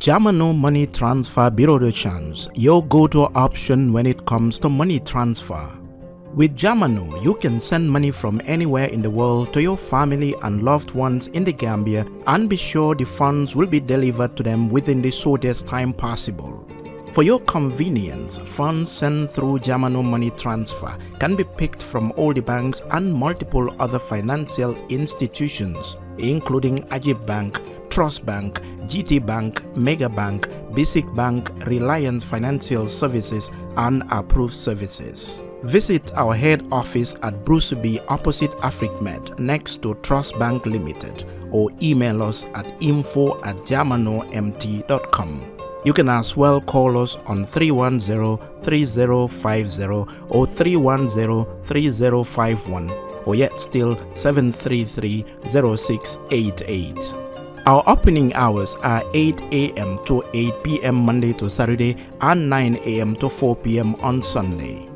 Jammeh Money Transfer Bureau de Change, your go-to option when it comes to money transfer. With Jammeh, you can send money from anywhere in the world to your family and loved ones in the Gambia and be sure the funds will be delivered to them within the shortest time possible. For your convenience, funds sent through Jammeh Money Transfer can be picked from all the banks and multiple other financial institutions, including Ajib Bank, Trust Bank, GT Bank, Mega Bank, Basic Bank, Reliance Financial Services, and Approved Services. Visit our head office at Bruceby opposite AfricMed next to Trust Bank Limited or email us at info@jammehmt.com. You can as well call us on 310-3050 or 310-3051 or yet still 733-0688. Our opening hours are 8 a.m. to 8 p.m. Monday to Saturday and 9 a.m. to 4 p.m. on Sunday.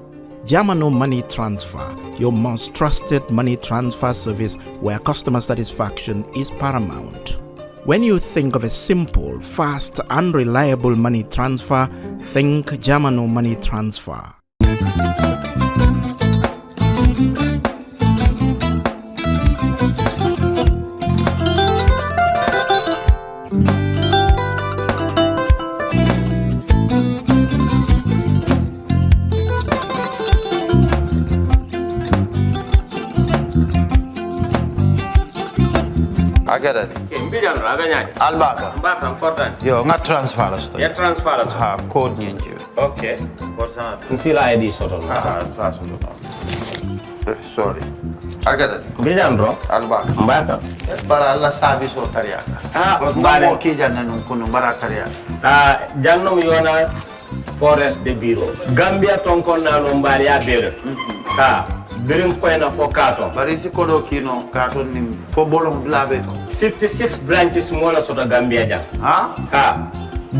Jammeh Money Transfer, your most trusted money transfer service where customer satisfaction is paramount. When you think of a simple, fast, and reliable money transfer, think Jammeh Money Transfer. I get it. Albaka. Albaka, important. Yo, nga transfer la sto. Ya transfer la sto. Ha, code nyingi. Okay. Important. Nsila ID soto. Sa soto. Sorry. I get it. Bijan bro. Albaka. Mbaka. Bara alla service o tariaka. Mbare. Mo ki janna nun kunu bara tariaka. Jannom yona forest de bureau. Gambia tonkon na no mbari ya bere. Birim koyna fo katon. Bari si kodo kino katon nim fo bolong blabe. 56 branches mola soto Gambia jam. Ha?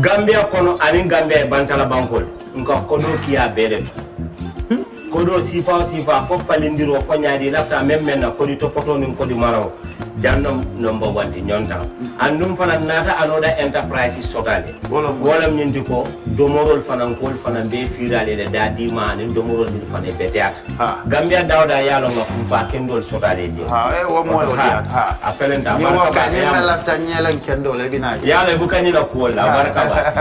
Gambia kono ani Gambia bantala bankol. Nka kodo kiya bere. Kodo sifa fo falindiro fo nyaadi lafta memmen na kodi to poto nin kodi maraw. Jannom number 1 di nyonta. Andum fana nata another enterprise sotale. Wolam nyindi ko domorol fana kol fana be firale le dadi mani domorol di fana beteat. Gambia dawda yalo ngam fa kendol sotale je. Wo moyo diat. Apelenta barka ba ya lafta nyelan kendol e bina. Yalo bukani la ko la barka ba.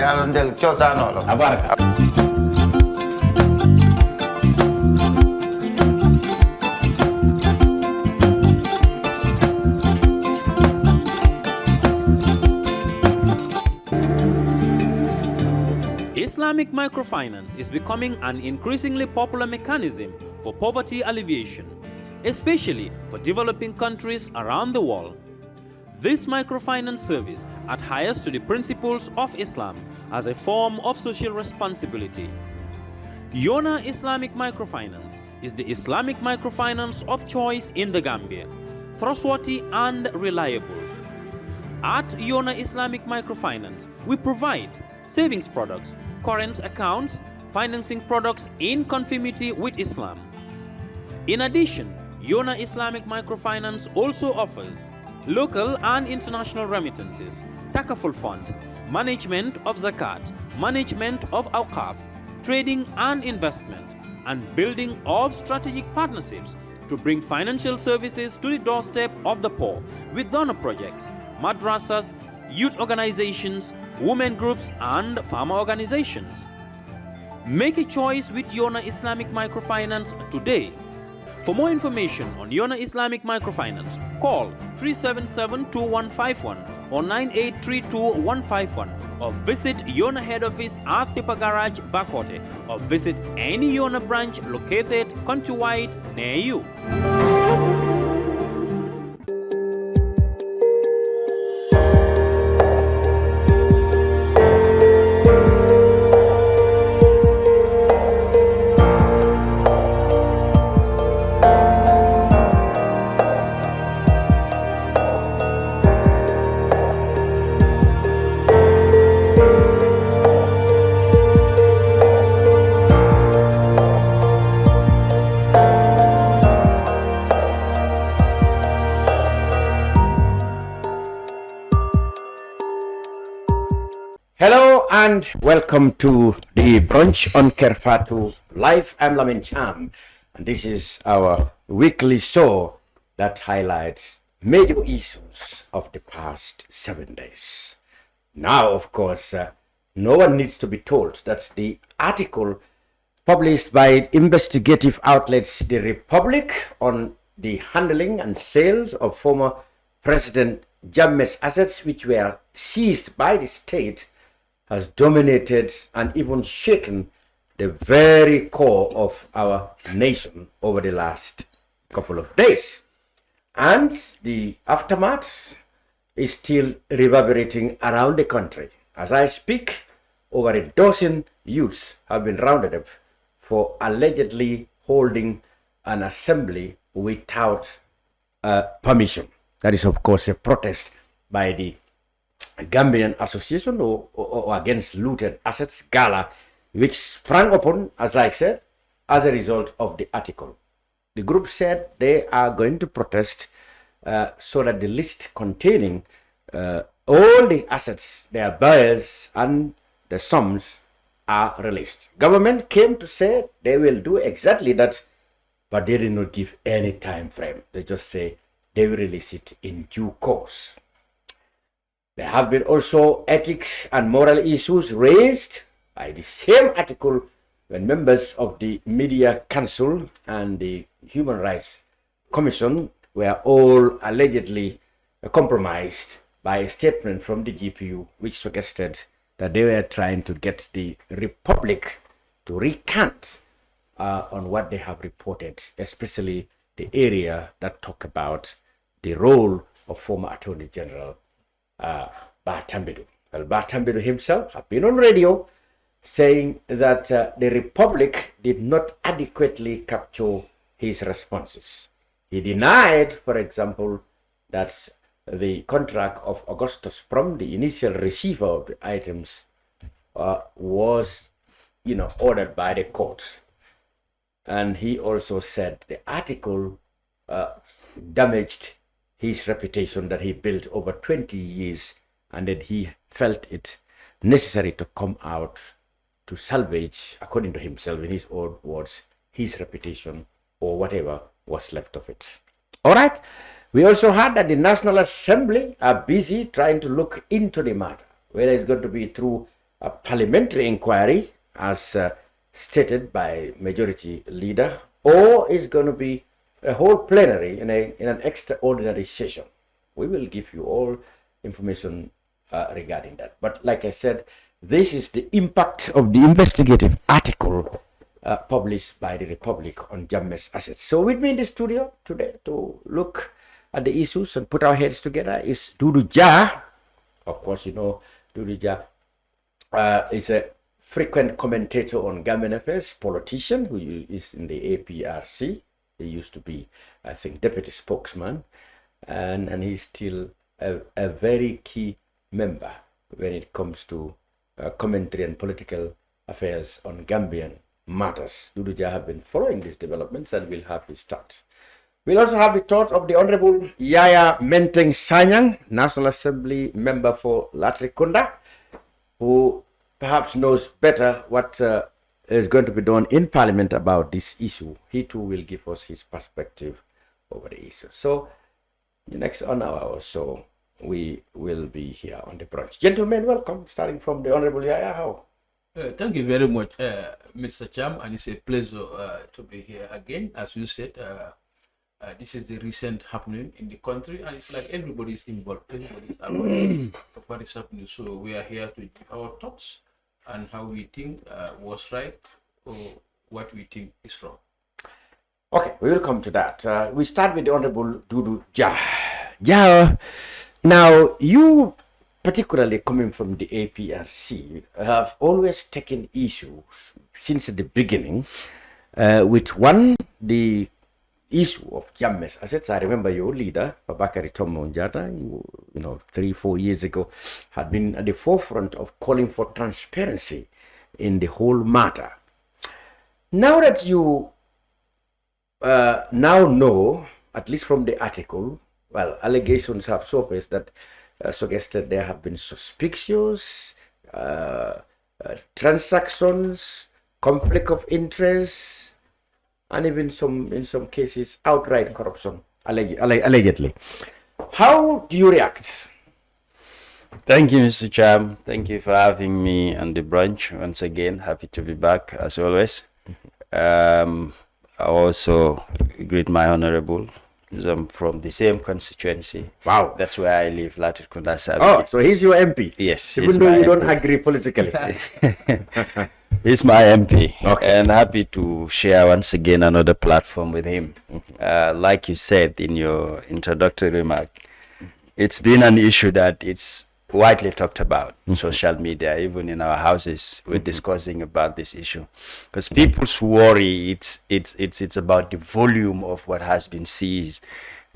Yalo ndel chosano lo. Abarka. Islamic microfinance is becoming an increasingly popular mechanism for poverty alleviation, especially for developing countries around the world. This microfinance service adheres to the principles of Islam as a form of social responsibility. Yona Islamic Microfinance is the Islamic microfinance of choice in the Gambia, trustworthy and reliable. At Yona Islamic Microfinance, we provide savings products, current accounts, financing products in conformity with Islam. In addition, Yona Islamic Microfinance also offers local and international remittances, takaful fund, management of zakat, management of awqaf, trading and investment, and building of strategic partnerships to bring financial services to the doorstep of the poor with donor projects, madrasas, youth organizations, women groups, and farmer organizations. Make a choice with Yona Islamic Microfinance today. For more information on Yona Islamic Microfinance, call 377-2151 or 9832-151 or visit Yona head office at Tipa Garage, Bakote, or visit any Yona branch located countrywide near you. Hello and welcome to the Brunch on Kerfatu Live. I'm Lamin Cham, and this is our weekly show that highlights major issues of the past 7 days. Now, of course, no one needs to be told that the article published by investigative outlets The Republic on the handling and sales of former President Jammeh's assets, which were seized by the state, has dominated and even shaken the very core of our nation over the last couple of days. And the aftermath is still reverberating around the country. As I speak, over a dozen youths have been rounded up for allegedly holding an assembly without permission. That is, of course, a protest by the Gambian Association or Against Looted Assets Gala, which sprang upon, as I said, as a result of the article. The group said they are going to protest so that the list containing all the assets, their buyers and the sums are released. Government came to say they will do exactly that, but they did not give any time frame. They just say they will release it in due course. There have been also ethics and moral issues raised by the same article when members of the Media Council and the Human Rights Commission were all allegedly compromised by a statement from the GPU, which suggested that they were trying to get the Republic to recant on what they have reported, especially the area that talk about the role of former Attorney General Batambidu. Well, Batambidu himself had been on radio saying that the Republic did not adequately capture his responses. He denied, for example, that the contract of Augustus Prom, the initial receiver of the items, was, ordered by the court. And he also said the article damaged his reputation that he built over 20 years, and that he felt it necessary to come out to salvage, according to himself, in his own words, his reputation or whatever was left of it. All right. We also heard that the National Assembly are busy trying to look into the matter, whether it's going to be through a parliamentary inquiry, as stated by Majority Leader, or it's going to be a whole plenary in an extraordinary session. We will give you all information regarding that. But like I said, this is the impact of the investigative article published by the Republic on Jammeh's assets. So with me in the studio today to look at the issues and put our heads together is Dodou Jah. Of course, Dodou Jah is a frequent commentator on Gambian affairs, politician who is in the APRC. He used to be, I think, deputy spokesman, and he's still a very key member when it comes to commentary and political affairs on Gambian matters. Dodou Jah have been following these developments, and we'll have his thoughts. We'll also have the thoughts of the Honorable Yahya Menteng Sanyang, National Assembly member for Latrikunda, who perhaps knows better what is going to be done in Parliament about this issue. He too will give us his perspective over the issue. So, the next 1 hour or so, we will be here on the brunch. Gentlemen, welcome. Starting from the Honorable Yahya. How? Thank you very much, Mr. Cham, and it's a pleasure to be here again. As you said, this is the recent happening in the country, and it's like everybody's involved. Everybody's aware of what is happening. So we are here to give our thoughts and how we think was right or what we think is wrong. Okay, we will come to that. We start with the Honorable Dodou Jah. Jah, now you, particularly coming from the APRC, have always taken issue since the beginning with one, the issue of Jammeh's assets. I remember your leader, Babakari Tomonjata, 3-4 years ago, had been at the forefront of calling for transparency in the whole matter. Now that you now know, at least from the article, well, allegations have surfaced that suggested there have been suspicious transactions, conflict of interest, and even in some cases outright corruption, allegedly. How do you react? Thank you, Mr. Cham. Thank you for having me on the brunch once again. Happy to be back as always. I also greet my honorable. I'm from the same constituency. Wow. That's where I live, Latrikunda Sabi. Oh, so he's your MP? Yes. Even though you don't agree politically. He's my MP. Okay. And happy to share once again another platform with him. Like you said in your introductory remark, it's been an issue that it's widely talked about in social media, even in our houses. We're discussing about this issue because people's worry it's about the volume of what has been seized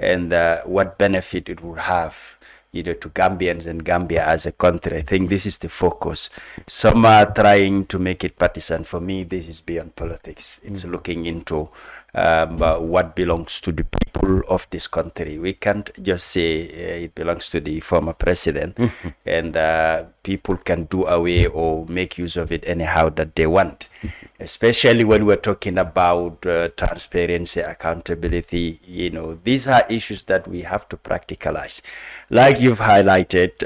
and what benefit it would have either to Gambians and Gambia as a country. I think this is the focus. Some are trying to make it partisan. For me, this is beyond politics. It's looking into what belongs to the people of this country. We can't just say it belongs to the former president and people can do away or make use of it anyhow that they want. Especially when we're talking about transparency, accountability, these are issues that we have to practicalize. Like you've highlighted,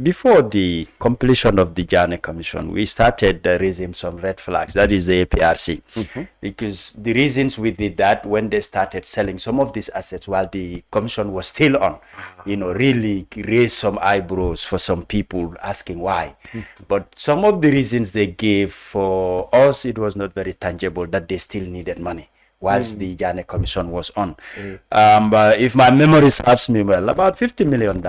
before the completion of the Jammeh Commission, we started raising some red flags. That is the APRC. Because the reasons we did that when they started selling some of these assets while the commission was still on, really raised some eyebrows for some people asking why. But some of the reasons they gave for us, it was not very tangible that they still needed money whilst the Jammeh Commission was on. But if my memory serves me well, about $50 million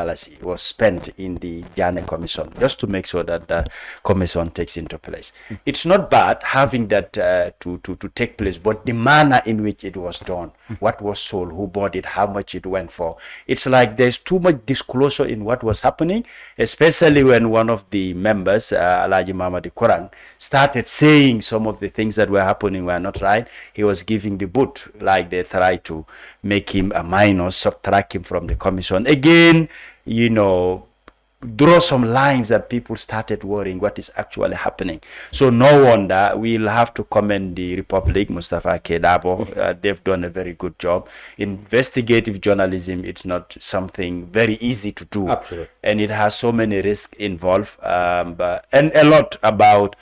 was spent in the Jammeh Commission just to make sure that the commission takes into place. It's not bad having that to take place, but the manner in which it was done, what was sold, who bought it, how much it went for. It's like there's too much disclosure in what was happening, especially when one of the members, Alhaji Mamadi Quran, started saying some of the things that were happening were not right. He was giving the boot, like they tried to make him a minor, subtract him from the commission. Again, draw some lines that people started worrying what is actually happening. So no wonder we'll have to commend the Republic, Mustafa Kedabo. They've done a very good job. Investigative journalism, it's not something very easy to do. Absolutely. And it has so many risks involved, and a lot about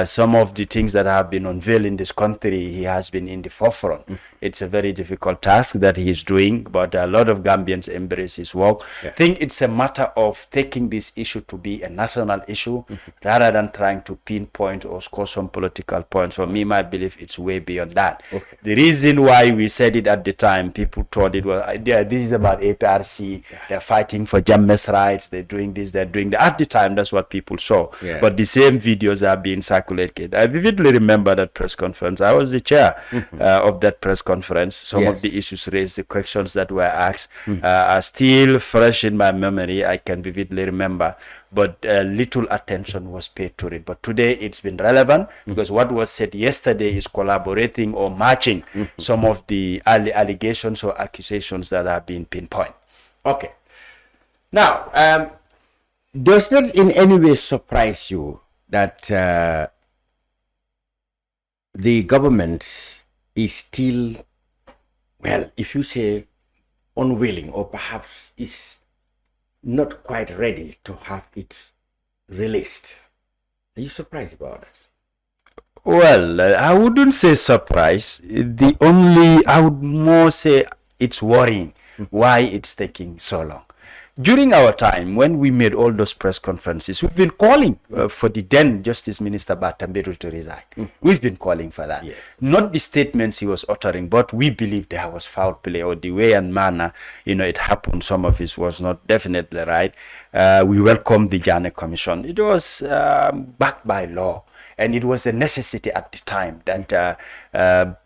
some of the things that have been unveiled in this country. He has been in the forefront. It's a very difficult task that he is doing, but a lot of Gambians embrace his work. I think it's a matter of taking this issue to be a national issue rather than trying to pinpoint or score some political points. For me, my belief, it's way beyond that. The reason why we said it at the time, people thought it was, this is about APRC, they're fighting for Jammeh's rights, they're doing this, they're doing that. At the time, that's what people saw. But the same videos are being circulated. I vividly remember that press conference. I was the chair of that press conference. Some of the issues raised, the questions that were asked are still fresh in my memory. I can vividly remember, but little attention was paid to it. But today it's been relevant because what was said yesterday is collaborating or matching some of the allegations or accusations that have been pinpointed. Okay. Now, does that in any way surprise you that the government is still, well, if you say unwilling, or perhaps is not quite ready to have it released? Are you surprised about it? Well, I wouldn't say surprise. I would more say it's worrying why it's taking so long. During our time, when we made all those press conferences, we've been calling for the then Justice Minister Batambiru to resign. We've been calling for that. Not the statements he was uttering, but we believe there was foul play, or the way and manner, it happened. Some of it was not definitely right. We welcomed the Jammeh Commission. It was backed by law. And it was a necessity at the time that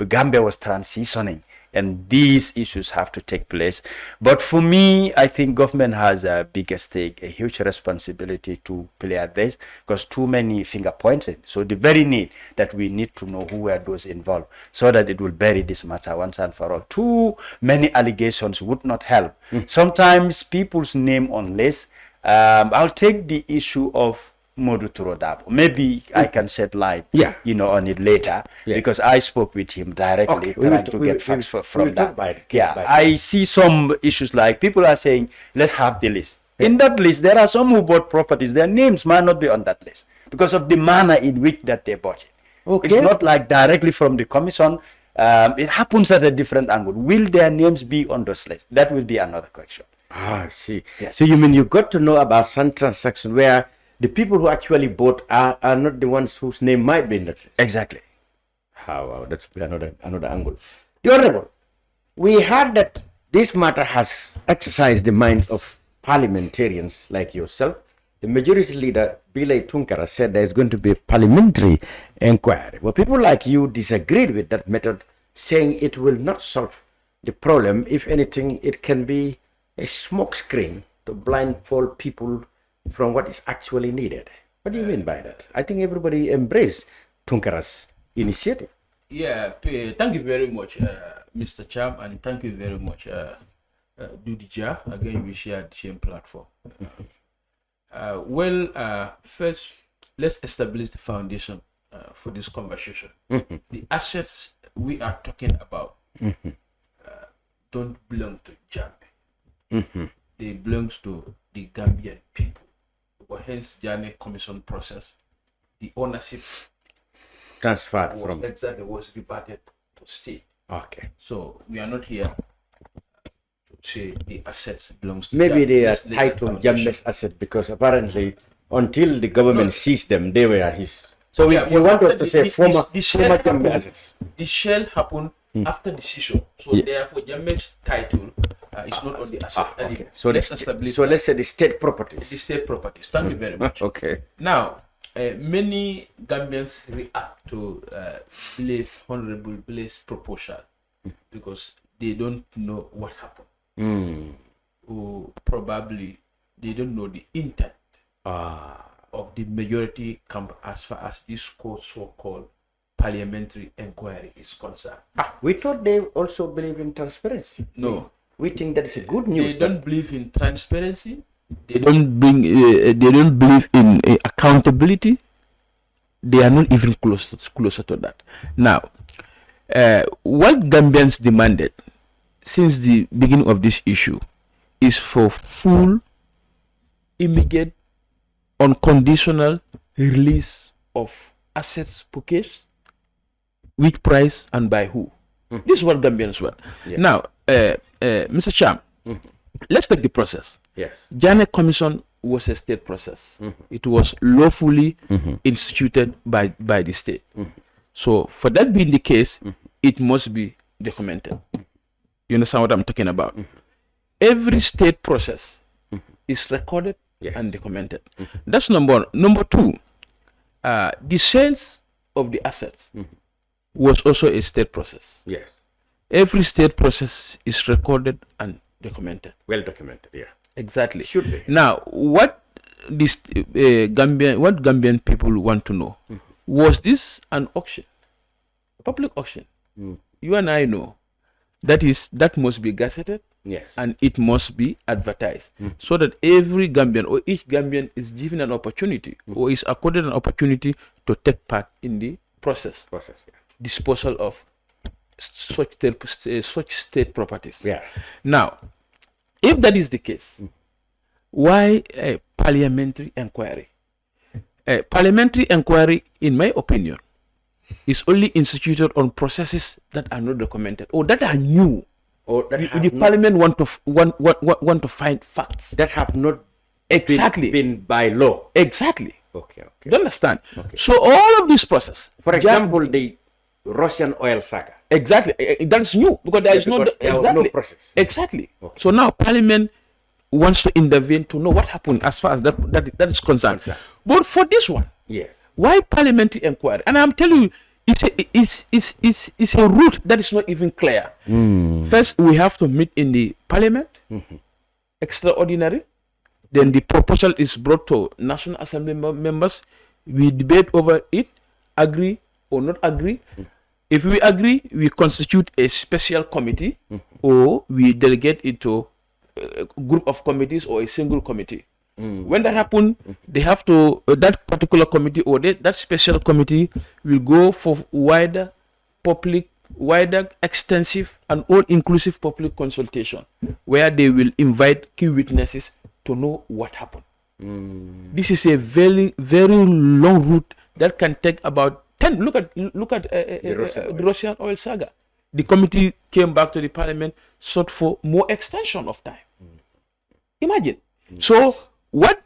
Gambia was transitioning. And these issues have to take place. But for me, I think government has a bigger stake, a huge responsibility to play at this, because too many finger pointed. So the very need that we need to know who were those involved, so that it will bury this matter once and for all. Too many allegations would not help. Sometimes people's name on lists. I'll take the issue of Modu Turodabo. Maybe I can shed light, Yeah. on it later, Yeah. because I spoke with him directly, Okay, we will trying t- to we get will- facts we will from talk that. about it, case Yeah, by I see some issues like people are saying, let's have the list. In that list, there are some who bought properties. Their names might not be on that list because of the manner in which that they bought it. Okay. It's not like directly from the commission. It happens at a different angle. Will their names be on those lists? That will be another question. I see. Yes. So you mean you got to know about some transaction where the people who actually bought are not the ones whose name might be in that list? Exactly. Wow, that's another angle. The Honorable, we heard that this matter has exercised the minds of parliamentarians like yourself. The majority leader, Bilay Tunkara, said there is going to be a parliamentary inquiry. Well, people like you disagreed with that method, saying it will not solve the problem. If anything, it can be a smokescreen to blindfold people from what is actually needed. What do you mean by that? I think everybody embraced Tunkara's initiative. Yeah, thank you very much, Mr. Cham, and thank you very much, Dodou. Again, we share the same platform. First, let's establish the foundation for this conversation. The assets we are talking about don't belong to Jammeh. They belong to the Gambian people. Hence, Jammeh Commission process, the ownership Transferred was from. exactly was reverted to state. Okay. So we are not here to say the assets belongs to Maybe Jammeh. they are Let's lay that tied to foundation. Jammeh's asset because apparently until the government No. seized them, they were his. So Yeah, you but want us after to say former shell Jammeh happened- assets. The shell happened after the seizure. So Yeah. therefore, Jammeh's title is not on the assets. And Okay. So let's let's establish so that. let's say the state properties. The state properties. Thank you very much. Okay. Now, many Gambians react to Honorable Blaise proposal because they don't know what happened. Or probably they don't know the intent of the majority camp as far as this so-called parliamentary inquiry is concerned. We thought they also believe in transparency. No. We think that is a good They news. don't believe in transparency. They don't believe in accountability. They are not even closer to that. Now, what Gambians demanded since the beginning of this issue is for full, immediate, unconditional release of assets purchased, which price and by who. This is what Gambians want. Yeah. Now, Mr. Cham, let's take the process. Yes. Jammeh Commission was a state process. It was lawfully instituted by the state. So for that being the case, it must be documented. You understand what I'm talking about? Every state process is recorded and documented. That's number one. Number two, the sales of the assets was also a state process. Yes. Every state process is recorded and documented. Well documented. Yeah. Exactly. Should be. Now, what this Gambian people want to know, was this an auction, a public auction? You and I know that must be gazetted. Yes. And it must be advertised so that every Gambian or each Gambian is given an opportunity or is accorded an opportunity to take part in the process. Yeah. Disposal of such state properties. Yeah. Now, if that is the case, why a parliamentary inquiry? A parliamentary inquiry, in my opinion, is only instituted on processes that are not documented or that are new. Or that The parliament want to find facts. that have not Exactly. been by law. Exactly. Okay. Do you understand? So all of this process. For example, the Russian oil saga. Exactly. That's new because there is no because there was no process. Exactly. Okay. So now Parliament wants to intervene to know what happened as far as that is concerned. But for this one, Yes. why parliamentary inquiry? And I'm telling you, it's a route that is not even clear. First, we have to meet in the Parliament, extraordinary. Then the proposal is brought to National Assembly members. We debate over it, agree or not agree. If we agree, we constitute a special committee or we delegate it to a group of committees or a single committee. When that happens, they have to, that particular committee or that special committee will go for wider, extensive, and all-inclusive public consultation, where they will invite key witnesses to know what happened. This is a very, very long route that can take about 10. Look at the Russian oil saga. The committee came back to the parliament, sought for more extension of time. Imagine. So what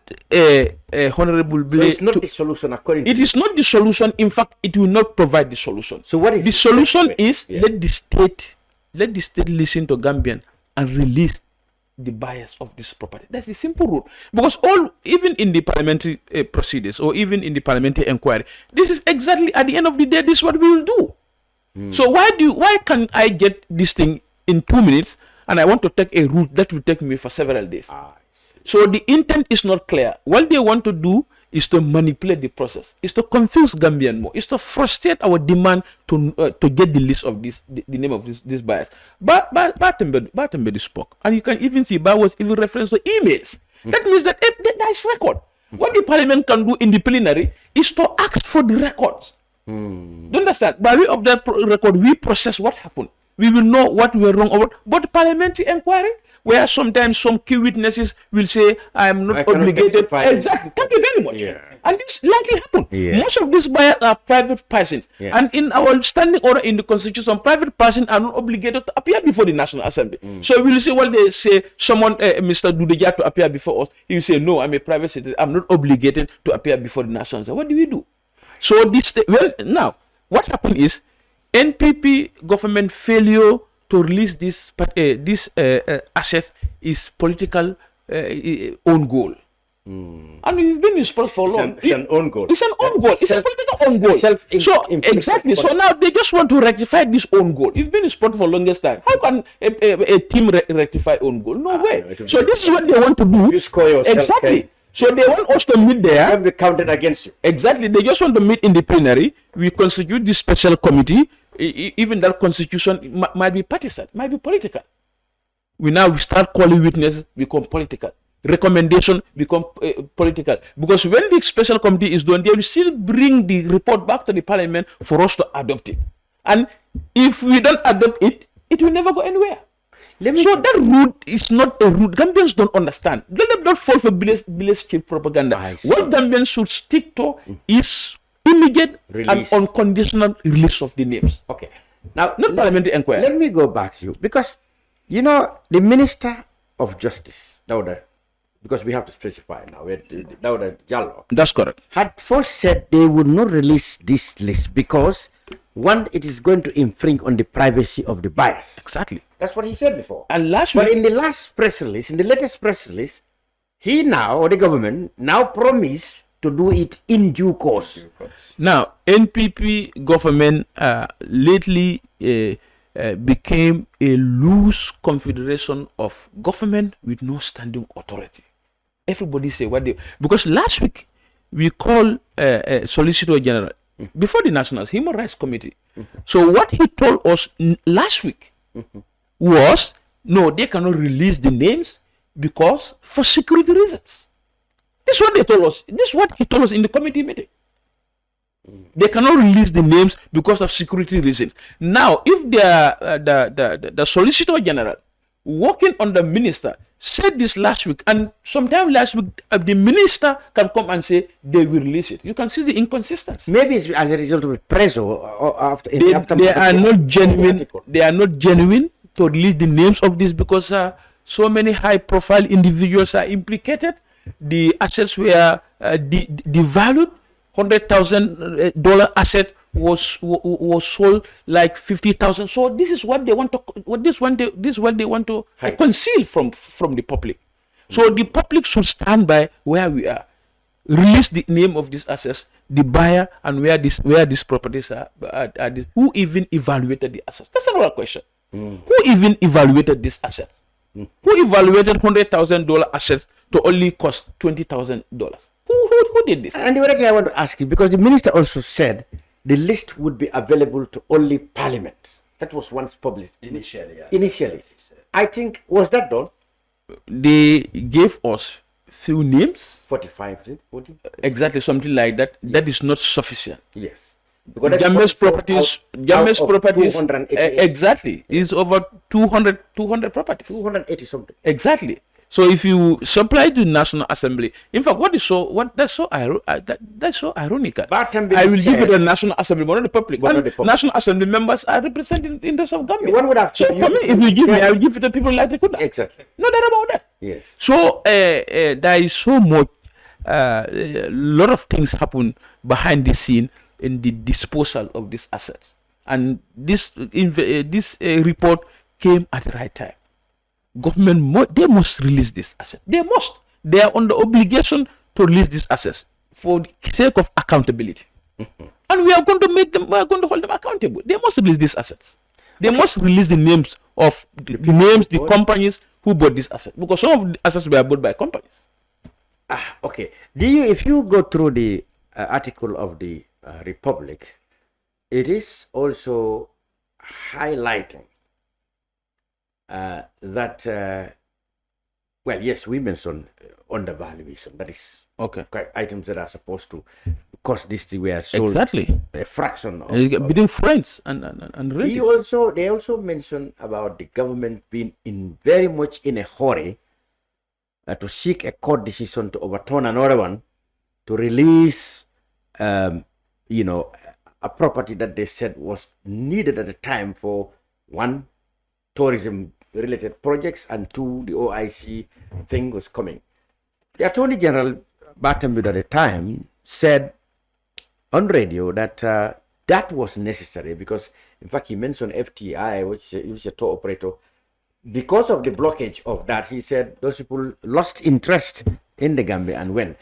Honorable Bile... it's not the solution according to... It is not the solution. In fact, it will not provide the solution. So what is the solution is let the state listen to Gambian and release the buyers of this property. That's the simple route. Because even in the parliamentary proceedings or even in the parliamentary inquiry, this is exactly at the end of the day, this is what we will do. So why can I get this thing in 2 minutes and I want to take a route that will take me for several days? So the intent is not clear. What they want to do is to manipulate the process, is to confuse Gambian more, is to frustrate our demand to get the list of the name of these buyers. But Batembedu spoke, and you can even see Ba was even reference to emails. That means that if there is record, what the parliament can do in the plenary is to ask for the records. Do you understand? By way of that record, we process what happened. We will know what we were wrong about. But the parliamentary inquiry, where sometimes some key witnesses will say, I am not obligated. Exactly. Thank you very much. Yeah. And this likely happened. Yeah. Most of these buyers are private persons. Yeah. And in our standing order in the constitution, private persons are not obligated to appear before the National Assembly. So we will say, well, they say someone, Mr. Dodou, to appear before us. He will say, no, I'm a private citizen. I'm not obligated to appear before the National Assembly. What do we do? So this, now, what happened is, NPP government failure to release this assets is political own goal. And we've been in sport for long. It's an own goal. It's an own goal. It's a political own goal. So exactly. So now they just want to rectify this own goal. You've been in sport for longest time. How can a team rectify own goal? No way. So this is what they want to do. You score yourself. Exactly. So they want us to meet there. Can be counted against you. Exactly. They just want to meet in the plenary. We constitute this special committee. Even that constitution might be partisan, might be political. We start calling witnesses, become political. Recommendation become political. Because when the special committee is done, they will still bring the report back to the parliament for us to adopt it. And if we don't adopt it, it will never go anywhere. So that route is not a route. Gambians don't understand. Let them not fall for Bile's cheap propaganda. What Gambians should stick to is immediate and unconditional release of the names. Okay. Now, not parliamentary inquiry. Let me go back to you, because you know the Minister of Justice, Dodou, because we have to specify now, Dodou Jallo. That's correct. Had first said they would not release this list because one, it is going to infringe on the privacy of the buyers. Exactly. That's what he said before. And but in the last press release, in the latest press release, he now, or the government, now promised to do it in due course. Now, NPP government lately became a loose confederation of government with no standing authority. Everybody say what they... Because last week, we called Solicitor General before the National Human Rights Committee. So what he told us last week was, no, they cannot release the names because for security reasons. This is what they told us. This is what he told us in the committee meeting. They cannot release the names because of security reasons. Now, if the Solicitor General working on the minister said this last week, and sometime last week the minister can come and say they will release it, you can see the inconsistency. Maybe it's as a result of press or after they are not genuine. They are not genuine to release the names of this because so many high-profile individuals are implicated. The assets were devalued. $100,000 asset was sold like 50,000. So this is what they want to. This is what they want to conceal from the public. So the public should stand by where we are. Release the name of these assets, the buyer, and where these properties are. Who even evaluated the assets? That's another question. Who even evaluated these assets? Who evaluated $100,000 assets to only cost $20,000? Who did this? And the other thing I want to ask you, because the minister also said the list would be available to only Parliament. That was once published. Initially. I think, was that done? They gave us few names. 45, 40? Exactly, something like that. That is not sufficient. Yes. Because Jammeh's properties, Jammeh's properties, 288. exactly, is over 200 properties. 280 something. Exactly. So if you supply to National Assembly, in fact, that's so ironical. I will give it to the National Assembly, but not the public. National Assembly members are representing the interests of government. One would have so for me, if you give me, I will give it to people like the Kunda. Exactly. No doubt about that. Yes. So there is so much, a lot of things happen behind the scene in the disposal of these assets, and this report came at the right time. Government they must release this asset. They are under obligation to release these assets for the sake of accountability. And we are going to hold them accountable. They must release these assets. They must release the names of the companies who bought these assets, because some of the assets were bought by companies. Okay. If you go through the article of the Republic, it is also highlighting that well, yes, we mentioned undervaluation. That is okay. Items that are supposed to cost this were sold exactly a fraction of between friends and relatives. They also mentioned about the government being very much in a hurry to seek a court decision to overturn another one to release a property that they said was needed at the time for one, tourism related projects, and two, the OIC thing was coming. The Attorney General Batamid at the time said on radio that that was necessary because, in fact, he mentioned FTI, which is a tour operator. Because of the blockage of that, he said those people lost interest in the Gambia and went.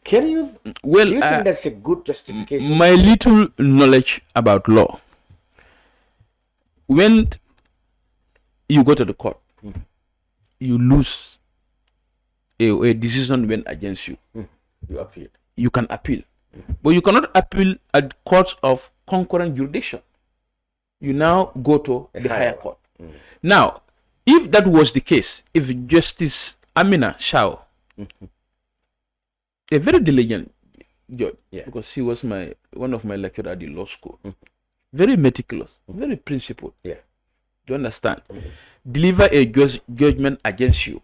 Can you? Well, do you think that's a good justification? My little knowledge about law. When you go to the court, you lose a decision went against you. You appeal. You can appeal, but you cannot appeal at courts of concurrent jurisdiction. You now go to the higher court. Now, if that was the case, if Justice Amina Shao, a very diligent judge, because she was one of my lecturers at the law school, very meticulous, very principled. Yeah. Do you understand? Deliver a judgment against you.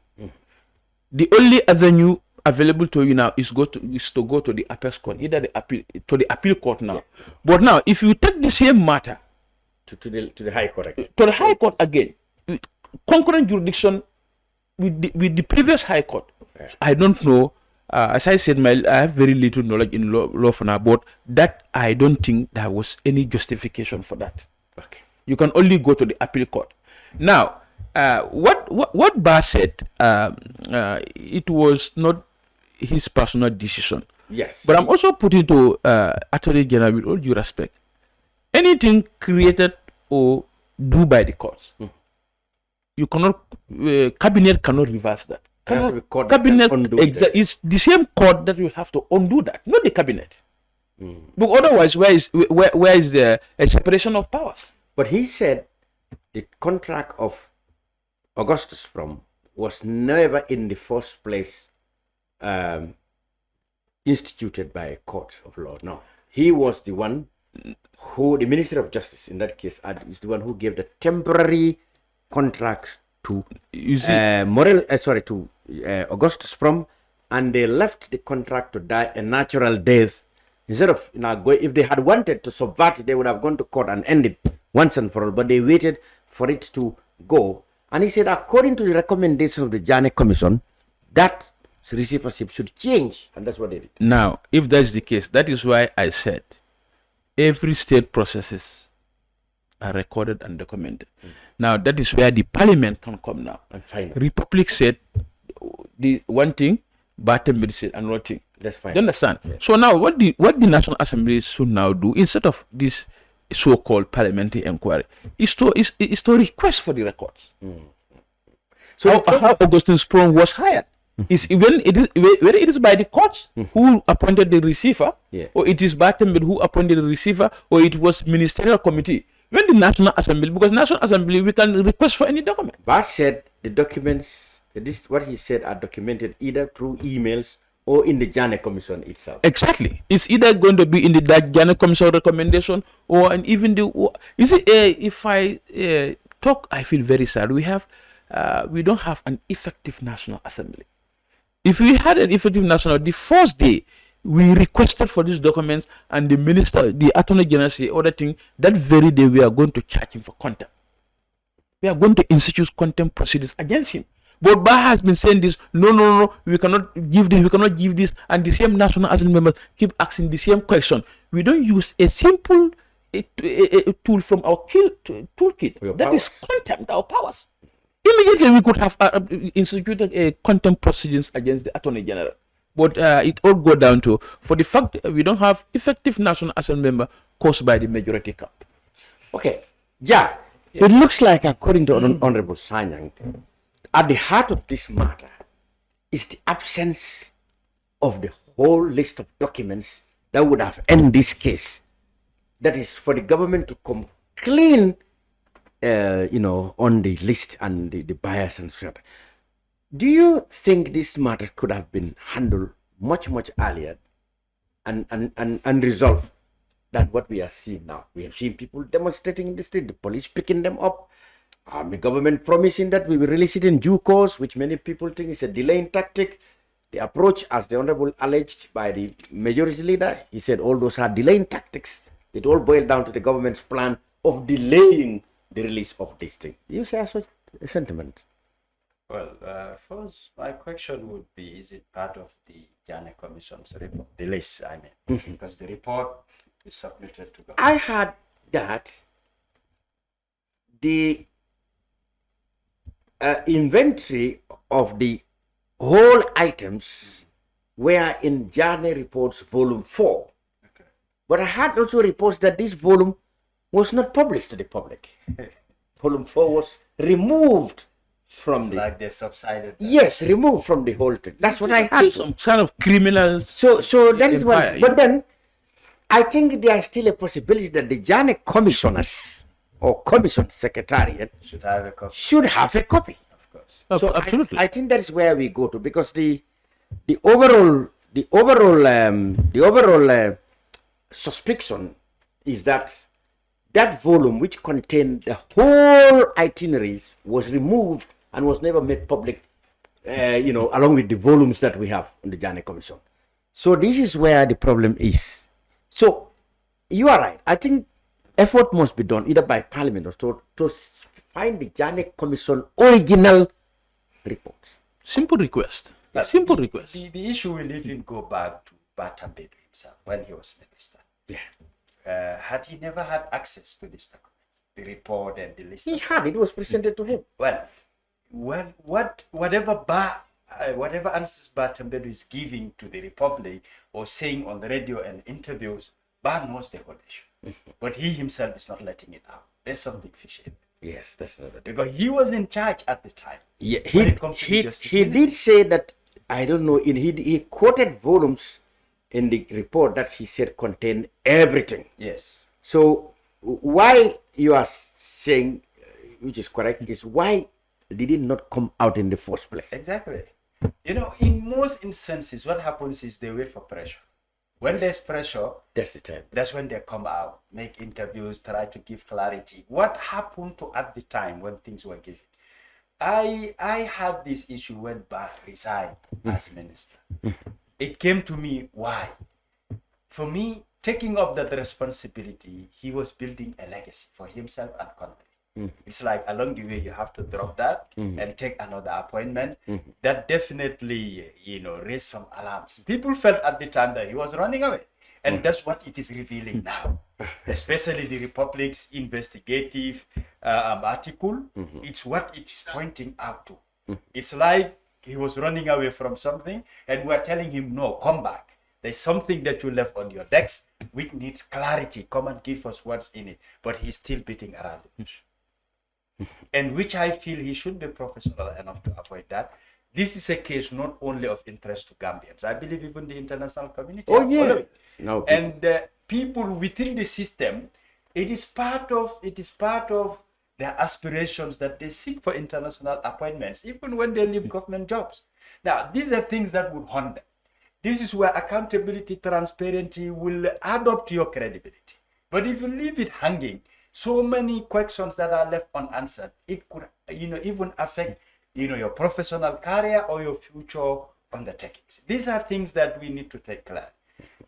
The only avenue available to you now is to go to the appeals court, either the appeal court now. Yeah. But now, if you take the same matter to the high court again, to the high court again, concurrent jurisdiction with the previous high court, I don't know. As I said, I have very little knowledge in law for now, but that I don't think there was any justification for that. Okay. You can only go to the appeal court. Now, what Ba said, it was not his personal decision. Yes. But I'm also putting to Attorney General, with all due respect, anything created or do by the courts, you cannot, cabinet cannot reverse that. Cabinet it's the same court that will have to undo that, not the cabinet. But otherwise, where is the separation of powers? But he said the contract of Augustus Prom was never in the first place instituted by a court of law. No, he was the one who, the Minister of Justice in that case, is the one who gave the temporary contracts to Augustus Prom, and they left the contract to die a natural death. Instead of if they had wanted to subvert it, they would have gone to court and end it once and for all. But they waited for it to go. And he said, according to the recommendation of the Jammeh Commission, that receivership should change, and that's what they did. Now, if that's the case, that is why I said every state processes are recorded and documented. Now, that is where the Parliament can come now. And finally, Republic said the one thing, Batamid said another thing. That's fine. Do you understand? Yes. So now, what the National Assembly should now do, instead of this so-called parliamentary inquiry, is to request for the records. So how Augustine Sprong was hired is whether it is by the courts who appointed the receiver, or it is Batamid who appointed the receiver, or it was ministerial committee. When the National Assembly, because National Assembly we can request for any document. Bas said the documents this what he said are documented either through emails or in the Jammeh Commission itself. Exactly. It's either going to be in the Jammeh Commission recommendation or and even the. You see, if I talk, I feel very sad. We don't have an effective National Assembly. If we had an effective national, the first day we requested for these documents, and the minister, the attorney general, say other thing. That very day we are going to charge him for contempt. We are going to institute contempt proceedings against him. But Bah has been saying this, no, we cannot give this, and the same National Assembly members keep asking the same question. We don't use a simple a tool from our toolkit. That is contempt, our powers. Immediately we could have instituted a contempt proceedings against the Attorney General. But it all go down to, for the fact that we don't have effective National Assembly member caused by the majority camp. Okay, yeah. It looks like, according to Honorable Sanyang, at the heart of this matter is the absence of the whole list of documents that would have ended this case. That is for the government to come clean, on the list and the bias and stuff. Do you think this matter could have been handled much earlier and resolved than what we are seeing now? We have seen people demonstrating in the street, the police picking them up, the government promising that we will release it in due course, which many people think is a delaying tactic. The approach, as the Honorable alleged by the majority leader, he said all those are delaying tactics. It all boiled down to the government's plan of delaying the release of this thing. Do you share such a sentiment? Well, first, my question would be, is it part of the Jammeh Commission's report? The list, I mean, because the report is submitted to government. I heard that the inventory of the whole items were in Jammeh Reports Volume 4. Okay. But I had also reports that this volume was not published to the public. Volume 4 was removed from it's like they subsided. Yes, removed from the whole thing. That's what I had. Some kind of criminal. So that is what. But then, I think there is still a possibility that the Jammeh commissioners or commission secretariat should have a copy. Should have a copy. Of course. So absolutely. I think that is where we go to, because the overall suspicion is that volume, which contained the whole itineraries, was removed and was never made public, along with the volumes that we have on the Jammeh Commission. So this is where the problem is. So you are right. I think effort must be done either by Parliament or to find the Jammeh Commission original reports. Simple request. Simple request. The issue will even go back to Batambedu himself when he was minister. Yeah. Had he never had access to this document, the report and the list? He had. It was presented to him. Well, whatever answers Batambedu is giving to the Republic or saying on the radio and interviews, Bah knows the whole issue. But he himself is not letting it out. There's something fishy in it. Yes, that's another thing. Because he was in charge at the time. Yeah, he did say that, I don't know, he quoted volumes in the report that he said contain everything. Yes. So why you are saying, which is correct, is why did it not come out in the first place? Exactly. In most instances, what happens is they wait for pressure. When there's pressure, that's the time. That's when they come out, make interviews, try to give clarity. What happened at the time when things were given? I had this issue when Bah resigned as minister. It came to me, why? For me, taking up that responsibility, he was building a legacy for himself and country. It's like along the way you have to drop that and take another appointment. That definitely, raised some alarms. People felt at the time that he was running away. And that's what it is revealing now. Especially the Republic's investigative article. It's what it is pointing out to. It's like he was running away from something and we're telling him, no, come back. There's something that you left on your decks which needs clarity. Come and give us what's in it. But he's still beating around the bush. And which I feel he should be professional enough to avoid that. This is a case not only of interest to Gambians. I believe even the international community. Oh yeah. No. And people within the system, it is part of their aspirations that they seek for international appointments, even when they leave government jobs. Now, these are things that would haunt them. This is where accountability, transparency will add up to your credibility. But if you leave it hanging, so many questions that are left unanswered, it could, even affect, your professional career or your future undertakings. These are things that we need to take care.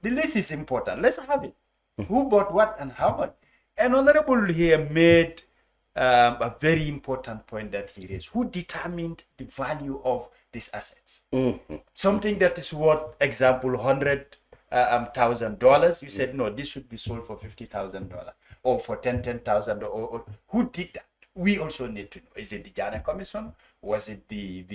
The list is important. Let's have it. Who bought what and how much? An honorable here made a very important point that he raised. Who determined the value of these assets? Something that is worth, example, $100,000. You said, no, this should be sold for $50,000 or for $10,000. Or who did that? We also need to know. Is it the Jammeh Commission? Was it the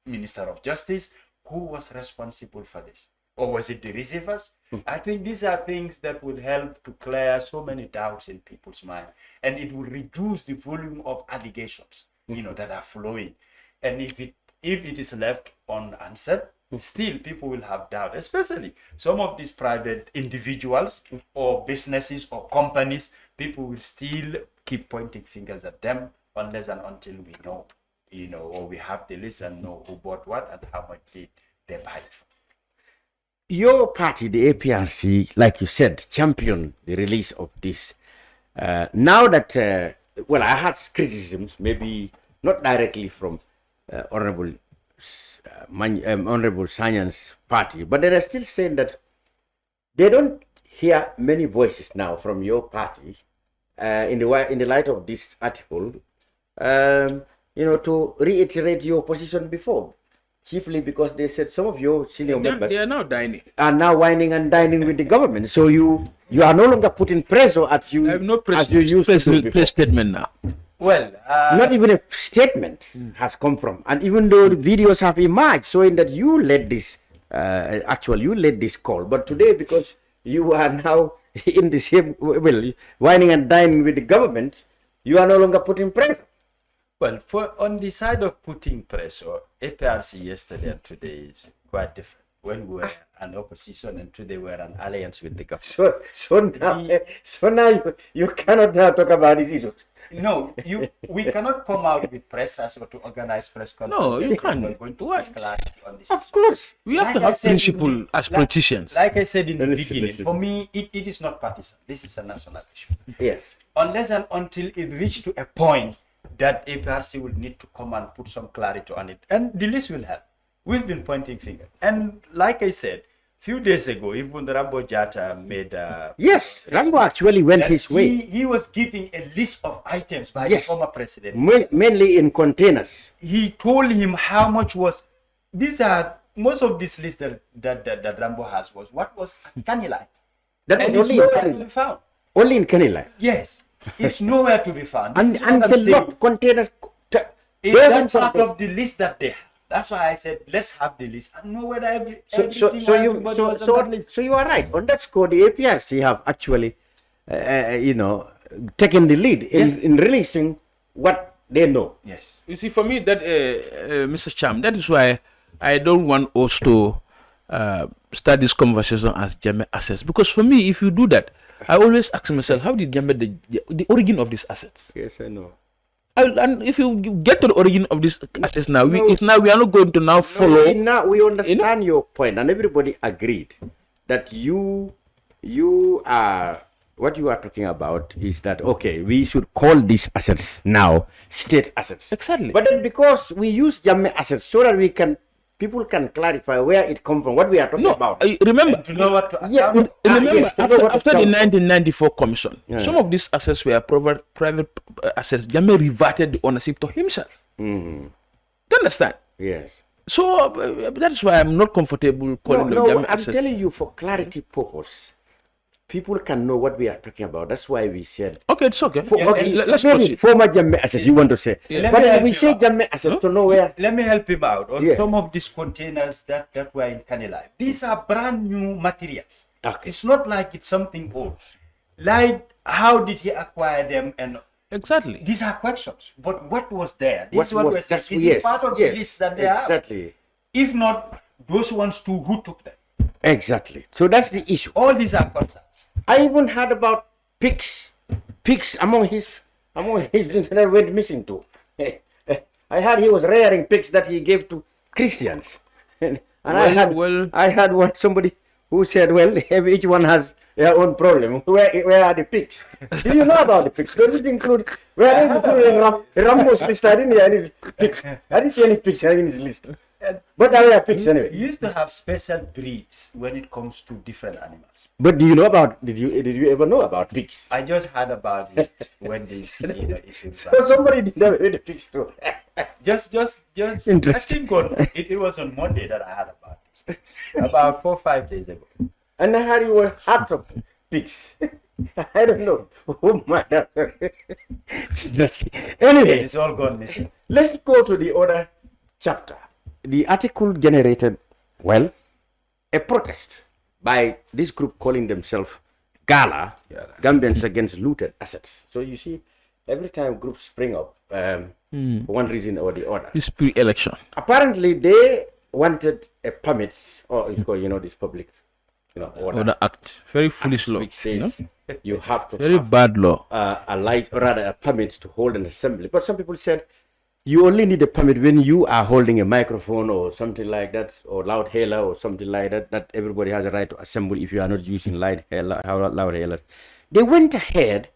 Minister of Justice? Who was responsible for this? Or was it the receivers? I think these are things that will help to clear so many doubts in people's mind, and it will reduce the volume of allegations, that are flowing. And if it is left unanswered, still people will have doubt, especially some of these private individuals or businesses or companies. People will still keep pointing fingers at them unless and until we know, or we have the list and know who bought what and how much did they buy it for. Your party, the APRC, like you said, championed the release of this. Now that, I had criticisms, maybe not directly from Honorable Sanyang's party, but they are still saying that they don't hear many voices now from your party in the light of this article, to reiterate your position before. Chiefly because they said some of your senior members they are now dining. Are now whining and dining with the government. So you are no longer putting pressure at you. I have no as you used to do before. statement now. Well, not even a statement has come from. And even though the videos have emerged showing that you led this, you led this call. But today, because you are now in the same, whining and dining with the government, you are no longer putting pressure. Well, on the side of putting pressure, APRC yesterday and today is quite different. When we were an opposition and today we're an alliance with the government. So now you cannot now talk about these issues. No, we cannot come out with press or to organize press conferences. No, you can't. We're going to put clarity on this. Of course. We have to have principle as politicians. Like I said in the beginning, for me, it is not partisan. This is a national issue. Yes. Unless and until it reached to a point that APRC will need to come and put some clarity on it. And the list will help. We've been pointing fingers. And like I said, few days ago, even Rambo Jatta made yes, Rambo actually went his way. He was giving a list of items by the former president. Mainly in containers. He told him how much was, most of this list that Rambo has was what was Kanilai. That was only nowhere to be found. Only in Kanilai. Yes. It's nowhere to be found. And a lot containers. That's part of the list that they have. That's why I said let's have the list and know whether everything was on that list. So you are right. On that score, the APRC have actually, taken the lead in releasing what they know. Yes. You see, for me, that Mr. Cham, that is why I don't want us to start this conversation as Jammeh assets. Because for me, if you do that, I always ask myself, how did Jammeh the origin of these assets? Yes, I know. And if you get to the origin of these assets now, we are not going to follow. We understand your point, and everybody agreed that you are what you are talking about is that okay, we should call these assets now state assets. Exactly. But then because we use Jammeh assets so that people can clarify where it comes from, what we are talking about. Remember, to know what to remember after the 1994 commission, some of these assets were private assets. Jammeh reverted the ownership to himself. Do you understand? Yes. So that's why I'm not comfortable calling them Jammeh assets. I'm telling you for clarity purpose. People can know what we are talking about. That's why we said. Okay, it's okay. Let's proceed. Former Jammeh assets, you want to say. Yeah. But we say Jammeh assets to know where. Let me help him out on some of these containers that were in Kanilai. These are brand new materials. Okay. It's not like it's something old. Like, how did he acquire them? And exactly. These are questions. But what was there? This is what we're saying. Is yes, it part of the list that they have? Exactly. If not, those ones too, who took them? Exactly. So that's the issue. All these are concerns. I even heard about pigs among his His internet went missing too. I heard he was rearing pigs that he gave to Christians. And I had somebody who said, well, each one has their own problem. Where are the pigs? Do you know about the pigs? Does it include, where are including Rambo's list? I didn't hear any pigs. I didn't see any pigs in his list. But there were pigs anyway. You used to have special breeds when it comes to different animals. But do you know about, did you ever know about pigs? I just heard about it when these issues. So somebody did have the pigs too. Just I think it was on Monday that I heard about this. About 4 or 5 days ago. And I heard you were heart of pigs. I don't know. Oh my God. Anyway, It's all gone missing. let's go to the other chapter. The article generated, well, a protest by this group calling themselves Gala, Gambians Against Looted Assets. So you see, every time groups spring up, for one reason or the other. It's pre-election. Apparently, they wanted a permit, or this public, Order Act. Very foolish law. which says you have to Very have bad law. a permit to hold an assembly. But some people said you only need a permit when you are holding a microphone or something like that, or loud hailer or something like that. That everybody has a right to assemble if you are not using loud hailer. They went ahead,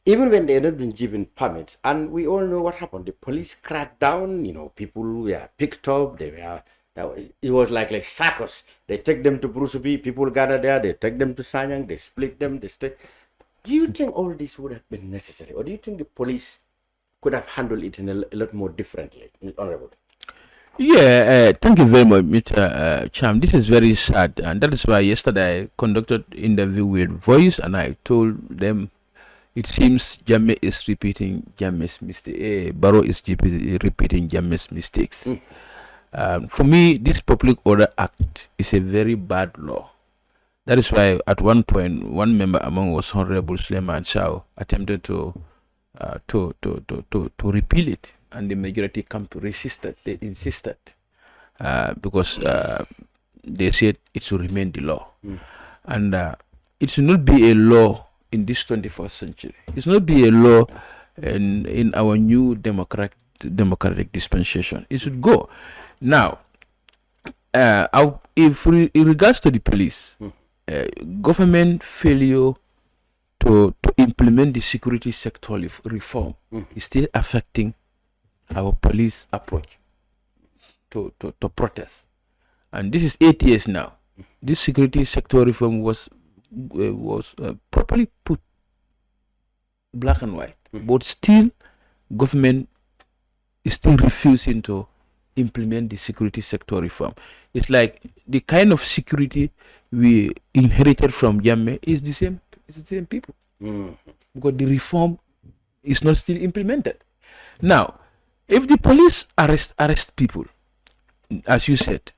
even when they had not been given permits, and we all know what happened. The police cracked down. People were picked up. It was like circus. They take them to Brusubi, people gather there, they take them to Sanyang, they split them, they stay. Do you think all this would have been necessary? Or do you think the police could have handled it in a lot more differently, Honorable? Yeah, thank you very much, Mr. Cham. This is very sad, and that is why yesterday I conducted interview with Voice, and I told them it seems Jammeh is repeating Jammeh's mistake. Barrow is repeating Jammeh's mistakes. For me, this Public Order Act is a very bad law. That is why at one point, one member among us, Honorable Suleiman Shao, attempted to repeal it, and the majority come to resist it. They insisted because they said it should remain the law, and it should not be a law in this 21st century. It should not be a law in our new democratic dispensation. It should go. Now, if in regards to the police, government failure to implement the security sector reform is still affecting our police approach to protest. And this is 8 years now. This security sector reform was properly put black and white, but still government is still refusing to implement the security sector reform. It's like the kind of security we inherited from Jammeh is the same. It's the same people, because the reform is not still implemented. Now, if the police arrest people, as you said,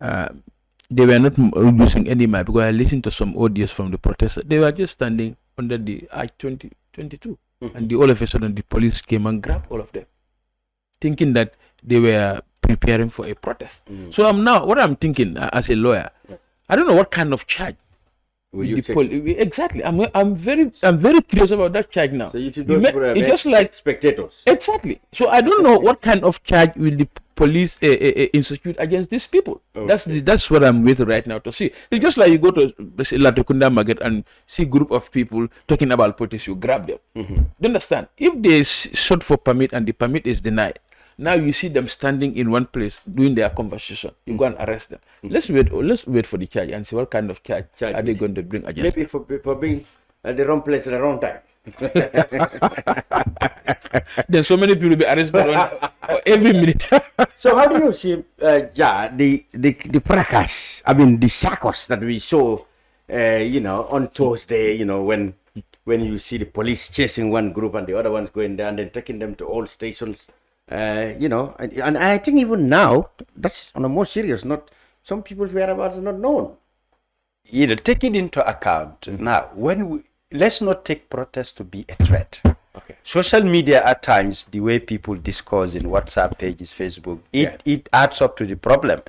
they were not using any mic, because I listened to some audios from the protesters. They were just standing under the Act 2022, and all of a sudden the police came and grabbed all of them, thinking that they were preparing for a protest. So what I'm thinking as a lawyer, I don't know what kind of charge. Exactly. I'm very curious about that charge now. So it's just like spectators. Exactly. So I don't know what kind of charge will the police institute against these people. Okay. That's what I'm waiting right now to see. It's just like you go to Latrikunda Market and see a group of people talking about politics, you grab them. Do you understand? If they sought for permit and the permit is denied, now you see them standing in one place doing their conversation. You go and arrest them. Let's wait for the charge and see what kind of charge are they going to bring against them. Maybe for being at the wrong place at the wrong time. Then so many people will be arrested every minute. So how do you see the fracas, the circus that we saw on Thursday, when you see the police chasing one group and the other ones going there and then taking them to all stations? And I think even now, that's on a more serious note, some people's whereabouts are not known. Take it into account. Now, let's not take protest to be a threat. Okay. Social media at times, the way people discuss in WhatsApp pages, Facebook, it adds up to the problem.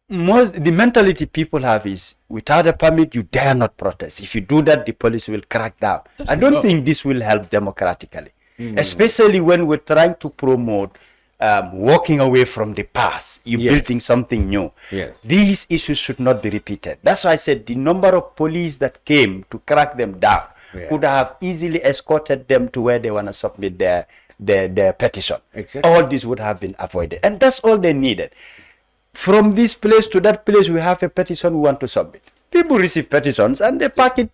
the mentality people have is without a permit you dare not protest. If you do that, the police will crack down. I don't think this will help democratically, especially when we're trying to promote walking away from the past, building something new. These issues should not be repeated. That's why I said the number of police that came to crack them down could have easily escorted them to where they want to submit their petition. All this would have been avoided, and that's all they needed. From this place to that place, we have a petition we want to submit. People receive petitions and they pack it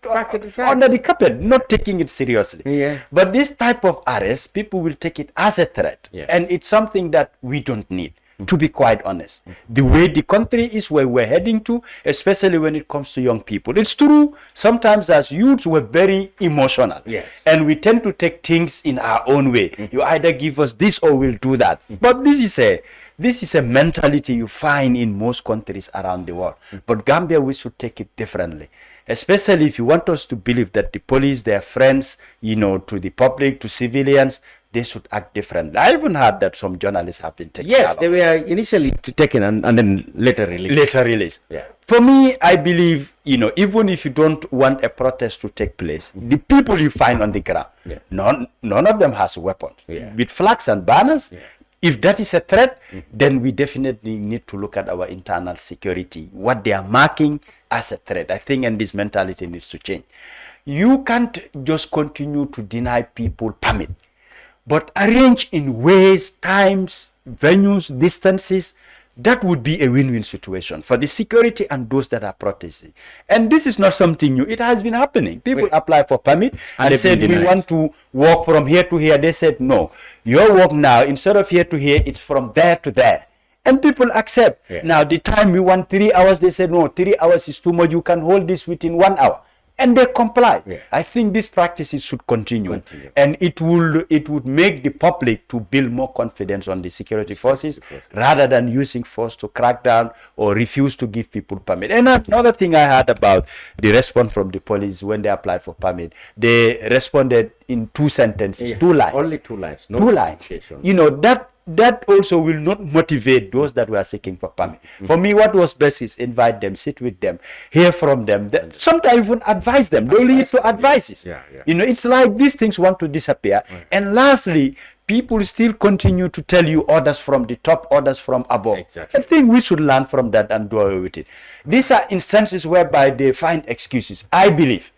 under the carpet, not taking it seriously. But this type of arrest, people will take it as a threat. And it's something that we don't need, to be quite honest. The way the country is, where we're heading to, especially when it comes to young people. It's true, sometimes as youths, we're very emotional. And we tend to take things in our own way. You either give us this or we'll do that. But this is a mentality you find in most countries around the world. But Gambia, we should take it differently. Especially if you want us to believe that the police, they are friends, to the public, to civilians, they should act differently. I even heard that some journalists have been taken. Yes, they were initially taken and then later released. For me, I believe, even if you don't want a protest to take place, the people you find on the ground, none of them has weapons. With flags and banners, if that is a threat, then we definitely need to look at our internal security, what they are marking as a threat. I think, and this mentality needs to change. You can't just continue to deny people permit, but arrange in ways, times, venues, distances. That would be a win-win situation for the security and those that are protesting. And this is not something new. It has been happening. People apply for permit and they said, we want to walk from here to here. They said, no, your walk now, instead of here to here, it's from there to there. And people accept. Now, the time we want 3 hours, they said, no, 3 hours is too much. You can hold this within 1 hour. And they comply. I think these practices should continue. And it would make the public to build more confidence on the security forces rather than using force to crack down or refuse to give people permit. And another thing I heard about the response from the police when they applied for permit, they responded in 2 sentences, 2 lines. Only 2 lines. No 2 lines. That also will not motivate those that were seeking for permit. For me, what was best is invite them, sit with them, hear from them, sometimes even advise them. Don't lead to advices. It's like these things want to disappear. And lastly, people still continue to tell you orders from the top, orders from above. I think we should learn from that and do away with it. These are instances whereby they find excuses. I believe,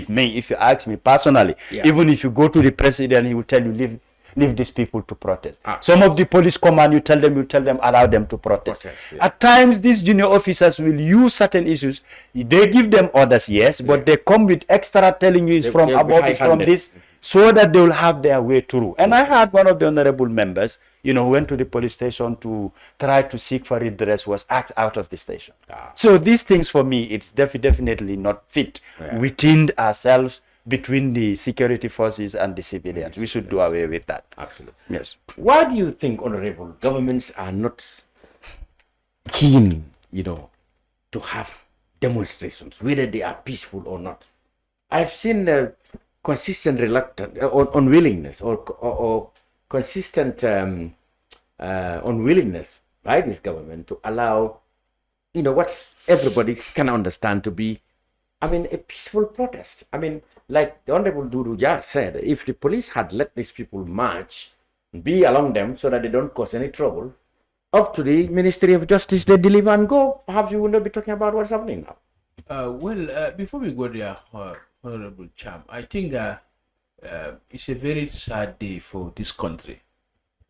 me, if you ask me personally, even if you go to the president, he will tell you, leave these people to protest. Some of the police come and you tell them, allow them to protest. At times, these junior officers will use certain issues. They give them orders, yes, but they come with extra telling you it's from above, it's from this, so that they will have their way through. And I had one of the honorable members, who went to the police station to try to seek for redress, was asked out of the station. So these things, for me, it's definitely not fit within ourselves, between the security forces and the civilians. We should do away with that. Absolutely. Yes. Why do you think, Honorable, governments are not keen, to have demonstrations, whether they are peaceful or not? I've seen consistent reluctance, unwillingness, or consistent unwillingness by this government to allow, what everybody can understand to be, a peaceful protest. Like the Honorable Dodou just said, if the police had let these people march, be along them so that they don't cause any trouble, up to the Ministry of Justice, they deliver and go. Perhaps you will not be talking about what's happening now. Before we go there, Honorable Cham, I think it's a very sad day for this country.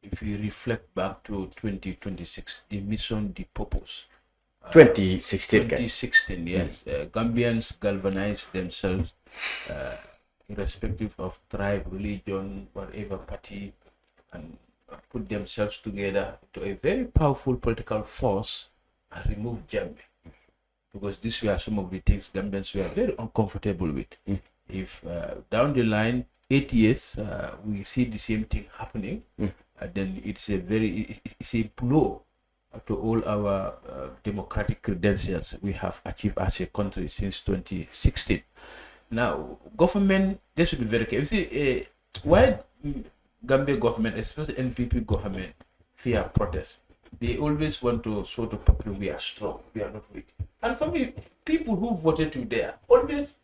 If you reflect back to 2026, the mission, the purpose. 2016, yes. Gambians galvanized themselves, irrespective of tribe, religion, whatever party, and put themselves together to a very powerful political force and remove Jammeh. Because these were some of the things Gambians were very uncomfortable with. If down the line, 8 years, we see the same thing happening, then it's a blow to all our democratic credentials we have achieved as a country since 2016. Now, government, they should be very careful. You see, why Gambia government, especially NPP government, fear protest? they always want to show the people we are strong, we are not weak. And for me, people who voted you there always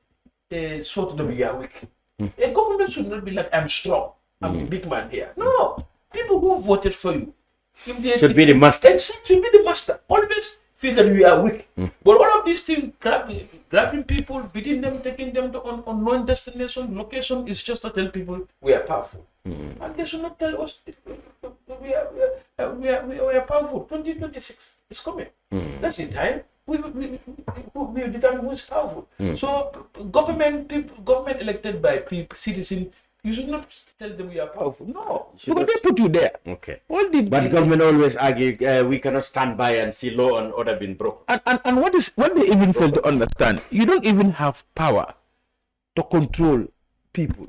show to them we are weak. A government should not be like, I'm strong, I'm a big man here. No, people who voted for you, if they Should be the master. Exactly, should be the master. Always feel that we are weak. But all of these things, grabbing people, beating them, taking them to unknown destination, location, is just to tell people we are powerful. And they should not tell us we are powerful. 2026 is coming. That's the time we determine who is powerful. So government elected by people, citizens, you should not tell them we are powerful. No, because they put you there. Okay. But Government always argue we cannot stand by and see law and order being broken. And what they even fail to understand, you don't even have power to control people.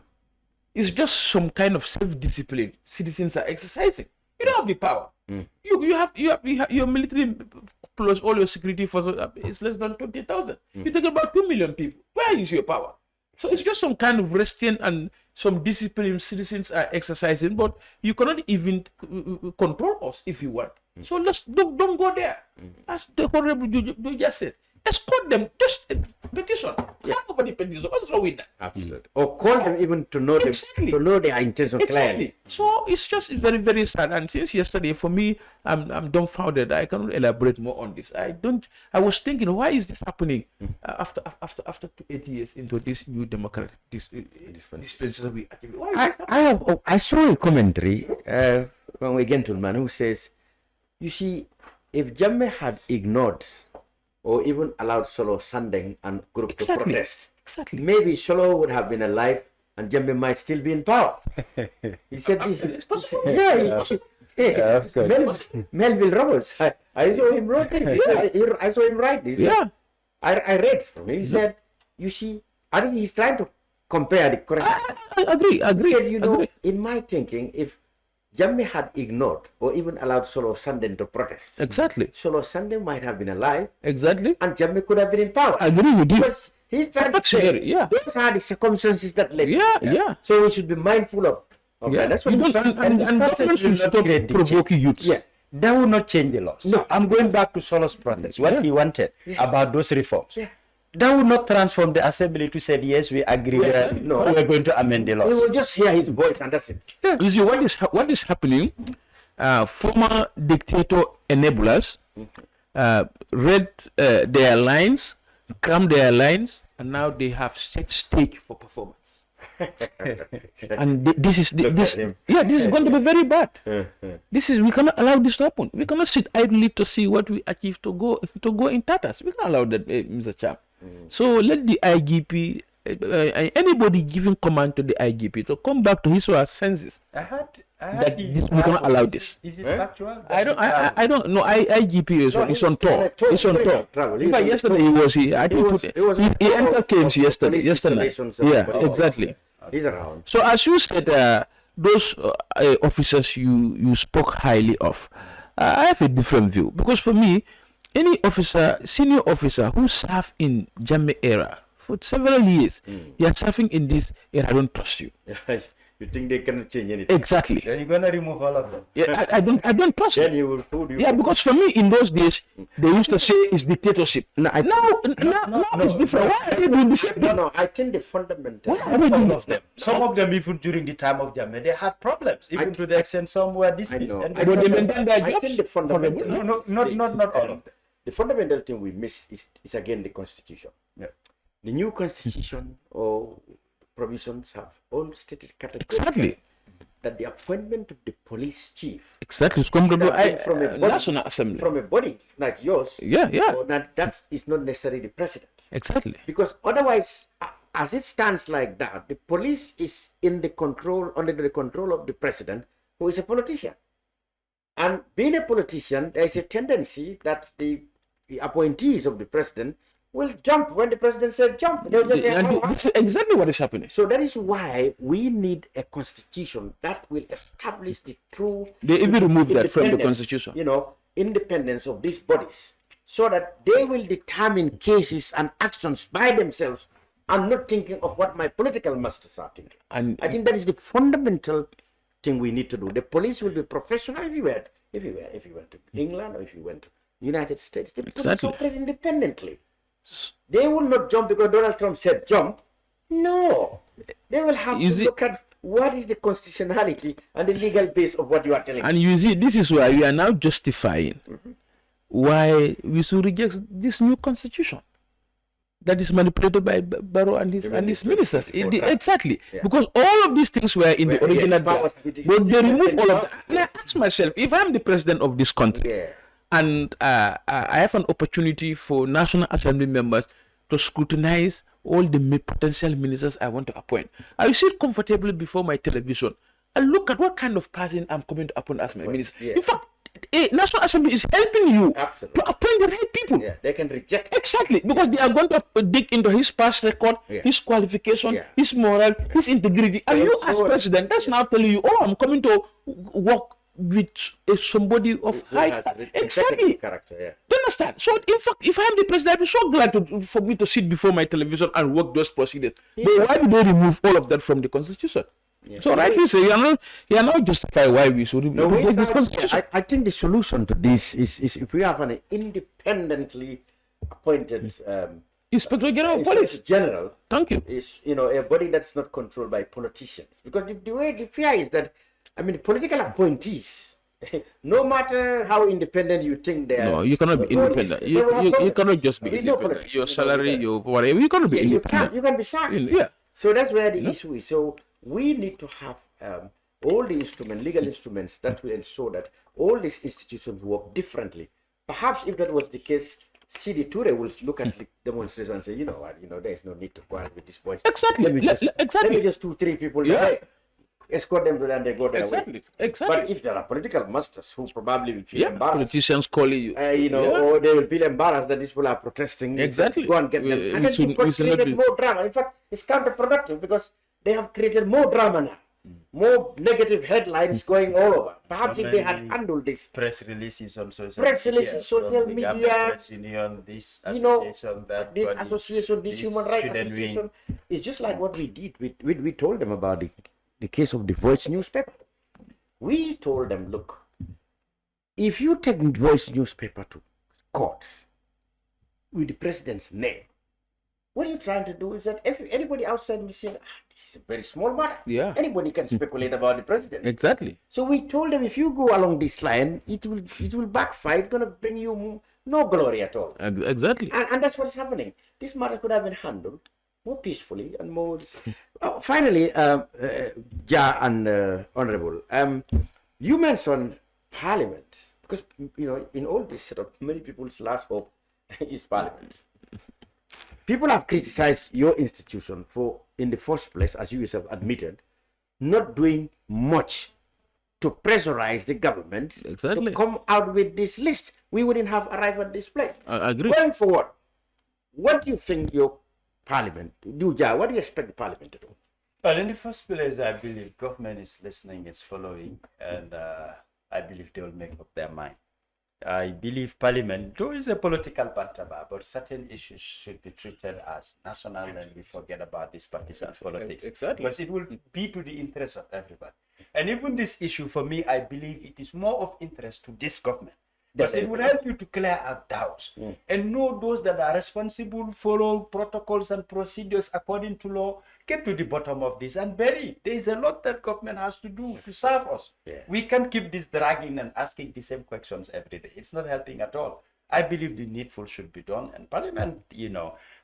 It's just some kind of self-discipline citizens are exercising. You don't have the power. You have your military plus all your security forces is less than 20,000. You take about 2 million people. Where is your power? So it's just some kind of restraint and some discipline citizens are exercising, but you cannot even control us if you want. So don't go there. That's the horrible you just said. Escort them, just petition. Hand over the petition. What's wrong with that? Absolutely. Or call them even to know them, to know their intention clearly. So it's just very, very sad. And since yesterday, for me, I'm dumbfounded. I cannot elaborate more on this. I was thinking, why is this happening after 8 years into this new democratic dispensation we achieved? Why is this happening? I saw a commentary from a gentleman who says, you see, if Jammeh had ignored or even allowed Solo Sanyang and group to protest, maybe Solo would have been alive and Jammeh might still be in power. He said, it's possible. Melville Roberts, I saw him write this. I saw him write this. Yeah. I read from him. He said, you see, I think he's trying to compare the correct. I agree. He said, in my thinking, if Jammeh had ignored or even allowed Solo Sanyang to protest, Solo Sanyang might have been alive, and Jammeh could have been in power. I agree with you. Because he's trying to say, those are the circumstances that led. So we should be mindful of that. That's what and government should stop provoking youths. Yeah. That will not change the laws. No. I'm going back to Solo's protest. What he wanted about those reforms. That would not transform the assembly to say, yes, we agree, we are going to amend the laws. We will just hear his voice and that's it. You see, what is happening, former dictator enablers read their lines, crammed their lines, and now they have set stake for performance. And this is going to be very bad. We cannot allow this to happen. We cannot sit idly to see what we achieve to go in tatters. We cannot allow that, Mr. Cham. So let the IGP, anybody giving command to the IGP to come back to his or her senses. We cannot allow this. Is it factual? I don't know. IGP is on tour. It's on tour. In fact, yesterday he was here. I think he entered claims yesterday. Yeah, exactly. He's around. So as you said, those officers you spoke highly of, I have a different view, because for me, any officer, senior officer who served in Jammeh era for several years, you are serving in this era, I don't trust you. You think they cannot change anything? Exactly. Then you're gonna remove all of them. Yeah, I don't trust Then you. who do you? Yeah, because for me in those days they used to say it's dictatorship. Now it's different. Why are they doing the same thing? No, I think the fundamental. Why are they doing All of them. Some of them, even during the time of Jammeh, they had problems, even to the extent some were dismissed. know. And I don't maintain their I jobs. think the fundamental. not all of them. The fundamental thing we miss is again the constitution. The new constitution or provisions have all stated categorically that the appointment of the police chief It's come from from a body, National Assembly. from a body like yours. So that is not necessarily the president. Exactly. Because otherwise, as it stands like that, the police is under the control of the president, who is a politician. And being a politician, there is a tendency that the appointees of the president will jump when the president says jump. They'll just say, This is exactly what is happening. So that is why we need a constitution that will establish the true. They even remove that from the independence, constitution. Independence of these bodies, so that they will determine cases and actions by themselves and not thinking of what my political masters are thinking. And I think that is the fundamental thing we need to do. The police will be professional everywhere. everywhere. If you went to England or if you went to United States, the police Exactly. operate independently. They will not jump because Donald Trump said jump. No, they will have to look at what is the constitutionality and the legal base of what you are telling. And you see, this is why we are now justifying why we should reject this new constitution that is manipulated by Barrow and his ministers. Exactly. Yeah. Because all of these things were in the original draft. But they remove all of that. And I ask myself, if I'm the president of this country and I have an opportunity for National Assembly members to scrutinize all the potential ministers I want to appoint, I will sit comfortably before my television and look at what kind of person I'm coming to appoint as my minister. Yeah. In fact, National Assembly is helping you Absolutely. to appoint the right people. Yeah, they can reject. Exactly, because they are going to dig into his past record, his qualification, his moral, his integrity. And you as president, that's now telling you, oh, I'm coming to work with somebody of high exactly character. Yeah. Do you understand? So in fact, if I'm the president, I'd be so glad for me to sit before my television and work those procedures. But why do they remove all of that from the constitution? So rightly say, you are not justify why we should remove this constitution. I think the solution to this is if we have an independently appointed Inspector General of Police. General. Thank you. Is a body that's not controlled by politicians. Because the fear is that, I mean, political appointees, no matter how independent you think they are. No, you cannot be independent. You cannot just be independent. Your salary, your whatever, you cannot be independent. You can be sacked. Yeah. So that's where the issue is. So we need to have all the legal instruments that will ensure that all these institutions work differently. Perhaps if that was the case, CD Ture will look at the demonstration and say, you know what, there is no need to quarrel with these boys. Exactly. Let me just 2-3 people escort them to them, they go their way. Exactly. But if there are political masters who probably will feel embarrassed, politicians calling you, or they will feel embarrassed that these people are protesting. Exactly. Go and get them. And then it created more drama. In fact, it's counterproductive because they have created more drama now. More negative headlines going all over. Perhaps if they had handled this. Press releases on social social media, press union, this association, this association, this human rights association. It's just like what we did. We told them about the case of the Voice newspaper. We told them, look, if you take Voice newspaper to court with the president's name, what you're trying to do is that if anybody outside will say, this is a very small matter. Yeah. Anybody can speculate about the president. Exactly. So we told them, if you go along this line, it will backfire. It's going to bring you no glory at all. Exactly. And that's what's happening. This matter could have been handled more peacefully and more. Finally, Ja and Honorable, you mentioned Parliament because in all this setup, many people's last hope is Parliament. People have criticized your institution for, in the first place, as you yourself admitted, not doing much to pressurize the government to come out with this list. We wouldn't have arrived at this place. I agree. Going forward, what do you think your Parliament do? Ja, what do you expect the Parliament to do? Well, in the first place, I believe government is listening, is following, and I believe they will make up their mind. I believe Parliament, though is a political banterbar, but certain issues should be treated as national and we forget about this partisan politics. Exactly. Because it will be to the interest of everybody. And even this issue, for me, I believe it is more of interest to this government. Because it will help you to clear out doubts and know those that are responsible, follow protocols and procedures according to law, get to the bottom of this and bury it. There is a lot that government has to do to serve us. Yeah. We can't keep this dragging and asking the same questions every day. It's not helping at all. I believe the needful should be done, and Parliament,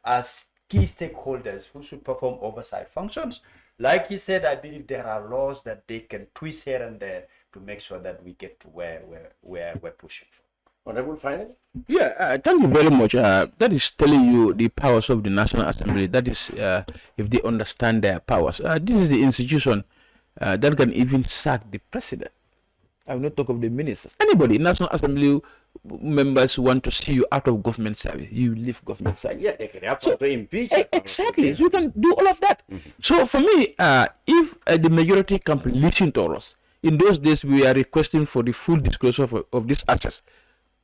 as key stakeholders who should perform oversight functions, like he said, I believe there are laws that they can twist here and there to make sure that we get to where we're pushing for. Honorable, finally? Yeah, thank you very much. That is telling you the powers of the National Assembly. That is, if they understand their powers. This is the institution that can even sack the president. I will not talk of the ministers. Anybody, National Assembly members want to see you out of government service, you leave government service. Yeah, they can have to impeach. Exactly. So you can do all of that. So for me, if the majority can listen to us, in those days we are requesting for the full disclosure of this access.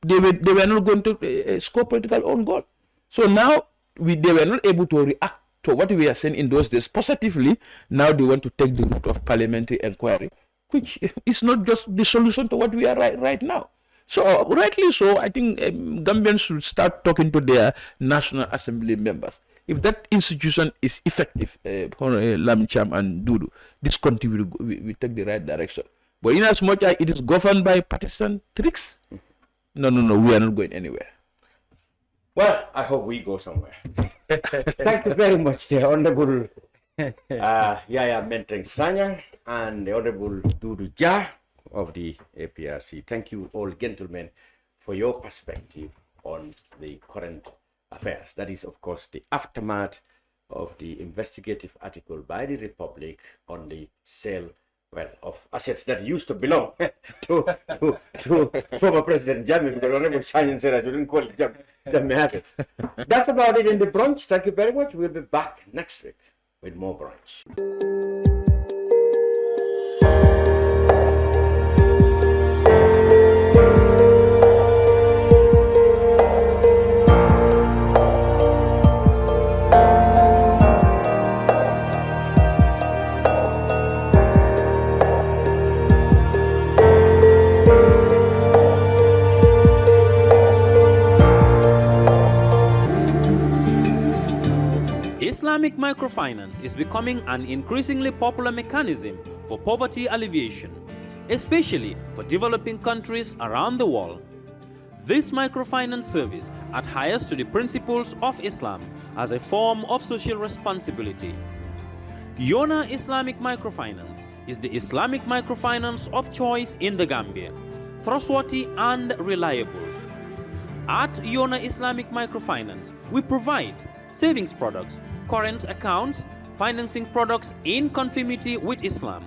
They were not going to score political own goal. So now they were not able to react to what we are saying in those days positively. Now they want to take the route of parliamentary inquiry, which is not just the solution to what we are right now. So rightly so, I think Gambians should start talking to their National Assembly members. If that institution is effective, Lamin, Cham and Dodou, this country will take the right direction. But in as much as it is governed by partisan tricks, no, we are not going anywhere. Well, I hope we go somewhere. Thank you very much, the Honorable Yahya mentoring Sanyang and the Honorable Dodou of the APRC. Thank you all, gentlemen, for your perspective on the current affairs. That is, of course, the aftermath of the investigative article by the Republic on the sale, well, of assets that used to belong to former President Jammeh, because Honorable Sanyang said I shouldn't call it Jammeh assets. That's about it in the brunch. Thank you very much. We'll be back next week with more brunch. Islamic microfinance is becoming an increasingly popular mechanism for poverty alleviation, especially for developing countries around the world. This microfinance service adheres to the principles of Islam as a form of social responsibility. Yona Islamic Microfinance is the Islamic microfinance of choice in the Gambia, trustworthy and reliable. At Yona Islamic Microfinance, we provide savings products, current accounts, financing products in conformity with Islam.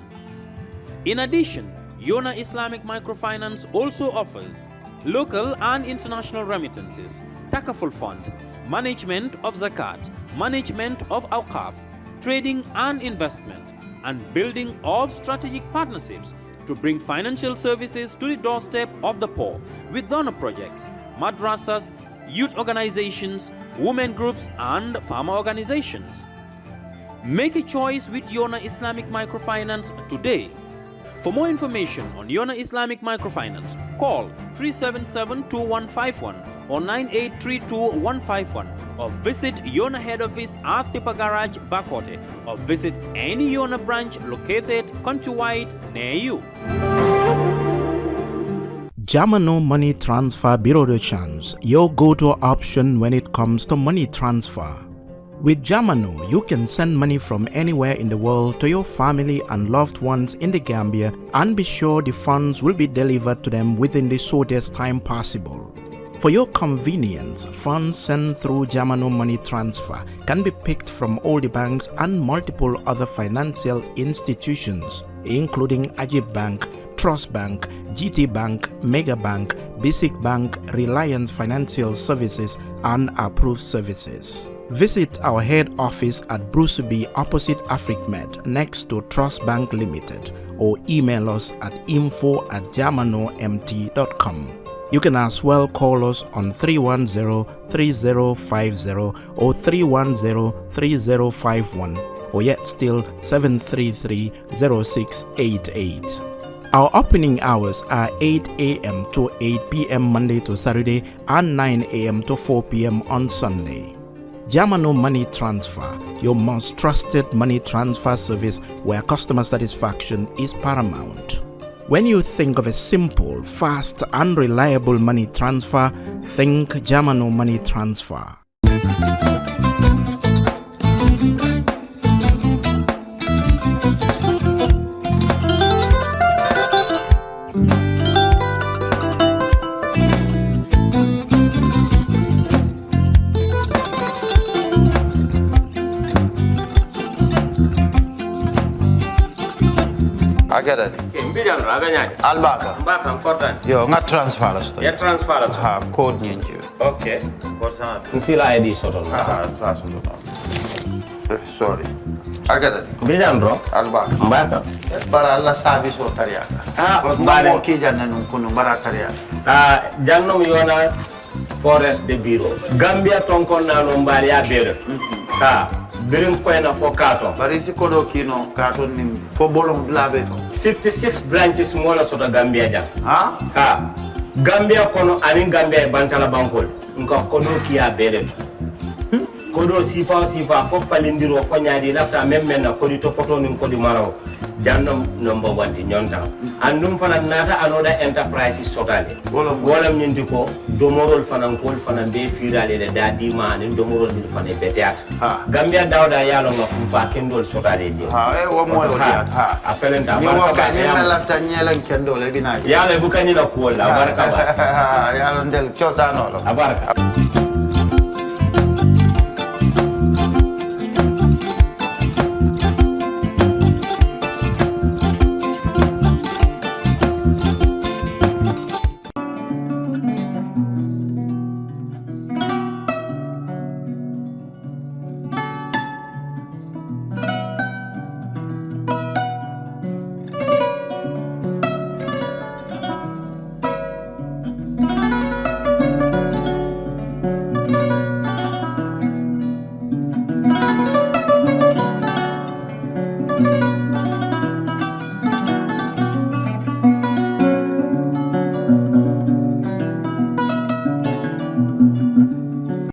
In addition, Yona Islamic Microfinance also offers local and international remittances, takaful fund, management of zakat, management of awqaf, trading and investment, and building of strategic partnerships to bring financial services to the doorstep of the poor with donor projects, madrasas, youth organizations, women groups, and farmer organizations. Make a choice with Yona Islamic Microfinance today. For more information on Yona Islamic Microfinance, call 377-2151 or 9832-151 or visit Yona head office at Tipa Garage, Bakote, or visit any Yona branch located countrywide near you. Jammeh Money Transfer Bureau de Change, your go-to option when it comes to money transfer. With Jammeh, you can send money from anywhere in the world to your family and loved ones in the Gambia and be sure the funds will be delivered to them within the shortest time possible. For your convenience, funds sent through Jammeh Money Transfer can be picked from all the banks and multiple other financial institutions, including Ajib Bank, Trust Bank, GT Bank, Mega Bank, Basic Bank, Reliance Financial Services, and Approved Services. Visit our head office at Bruceby opposite AfricMed next to Trust Bank Limited or email us at info@jammehmt.com. You can as well call us on 310-3050 or 310-3051 or yet still 733-0688. Our opening hours are 8 a.m. to 8 p.m. Monday to Saturday and 9 a.m. to 4 p.m. on Sunday. Jammeh Money Transfer, your most trusted money transfer service where customer satisfaction is paramount. When you think of a simple, fast and reliable money transfer, think Jammeh Money Transfer. Agada Mbijan aganyadi. Albaka. Mbaka important. Yo, nga transfer la sto. Ya transfer la sto. Ha, code nyinji. Okay. Important. Nsila ID soto. Sa soto. Sorry. Agada. Mbijan bro. Albaka. Mbaka. Bara alla service o tariaka. Mbare. Mo ki janna nun kunu bara tariaka. Jannom Yona Forest de Bureau. Gambia tonkon na no mbari ya bere. Birim koyna fo katon. Bari si kodo kino katon nim fo bolon blabe. 56 branches mola sota Gambia jam. Ha? Gambia kono anin Gambia bantala bankol. Nka kono kiya beleto. Kodo sifa fo falindiro fo nyaadi lafta memmen na kodi to poto nin kodi maraw. Jannom number 1 di nyonta. Andum fana nata anoda enterprise sotale. Golam nyindi ko domorol fana kol fana be firale le dadi manin domorol dir fana beteat. Gambia dawda yalo ngam fa kendol sotale je. Wo moyo diat. Apelenta Ni wo ka ni na lafta nyelen kendol e bina. Yalo bukani la ko la barka ba. Yalo ndel chosano lo. Abaraka.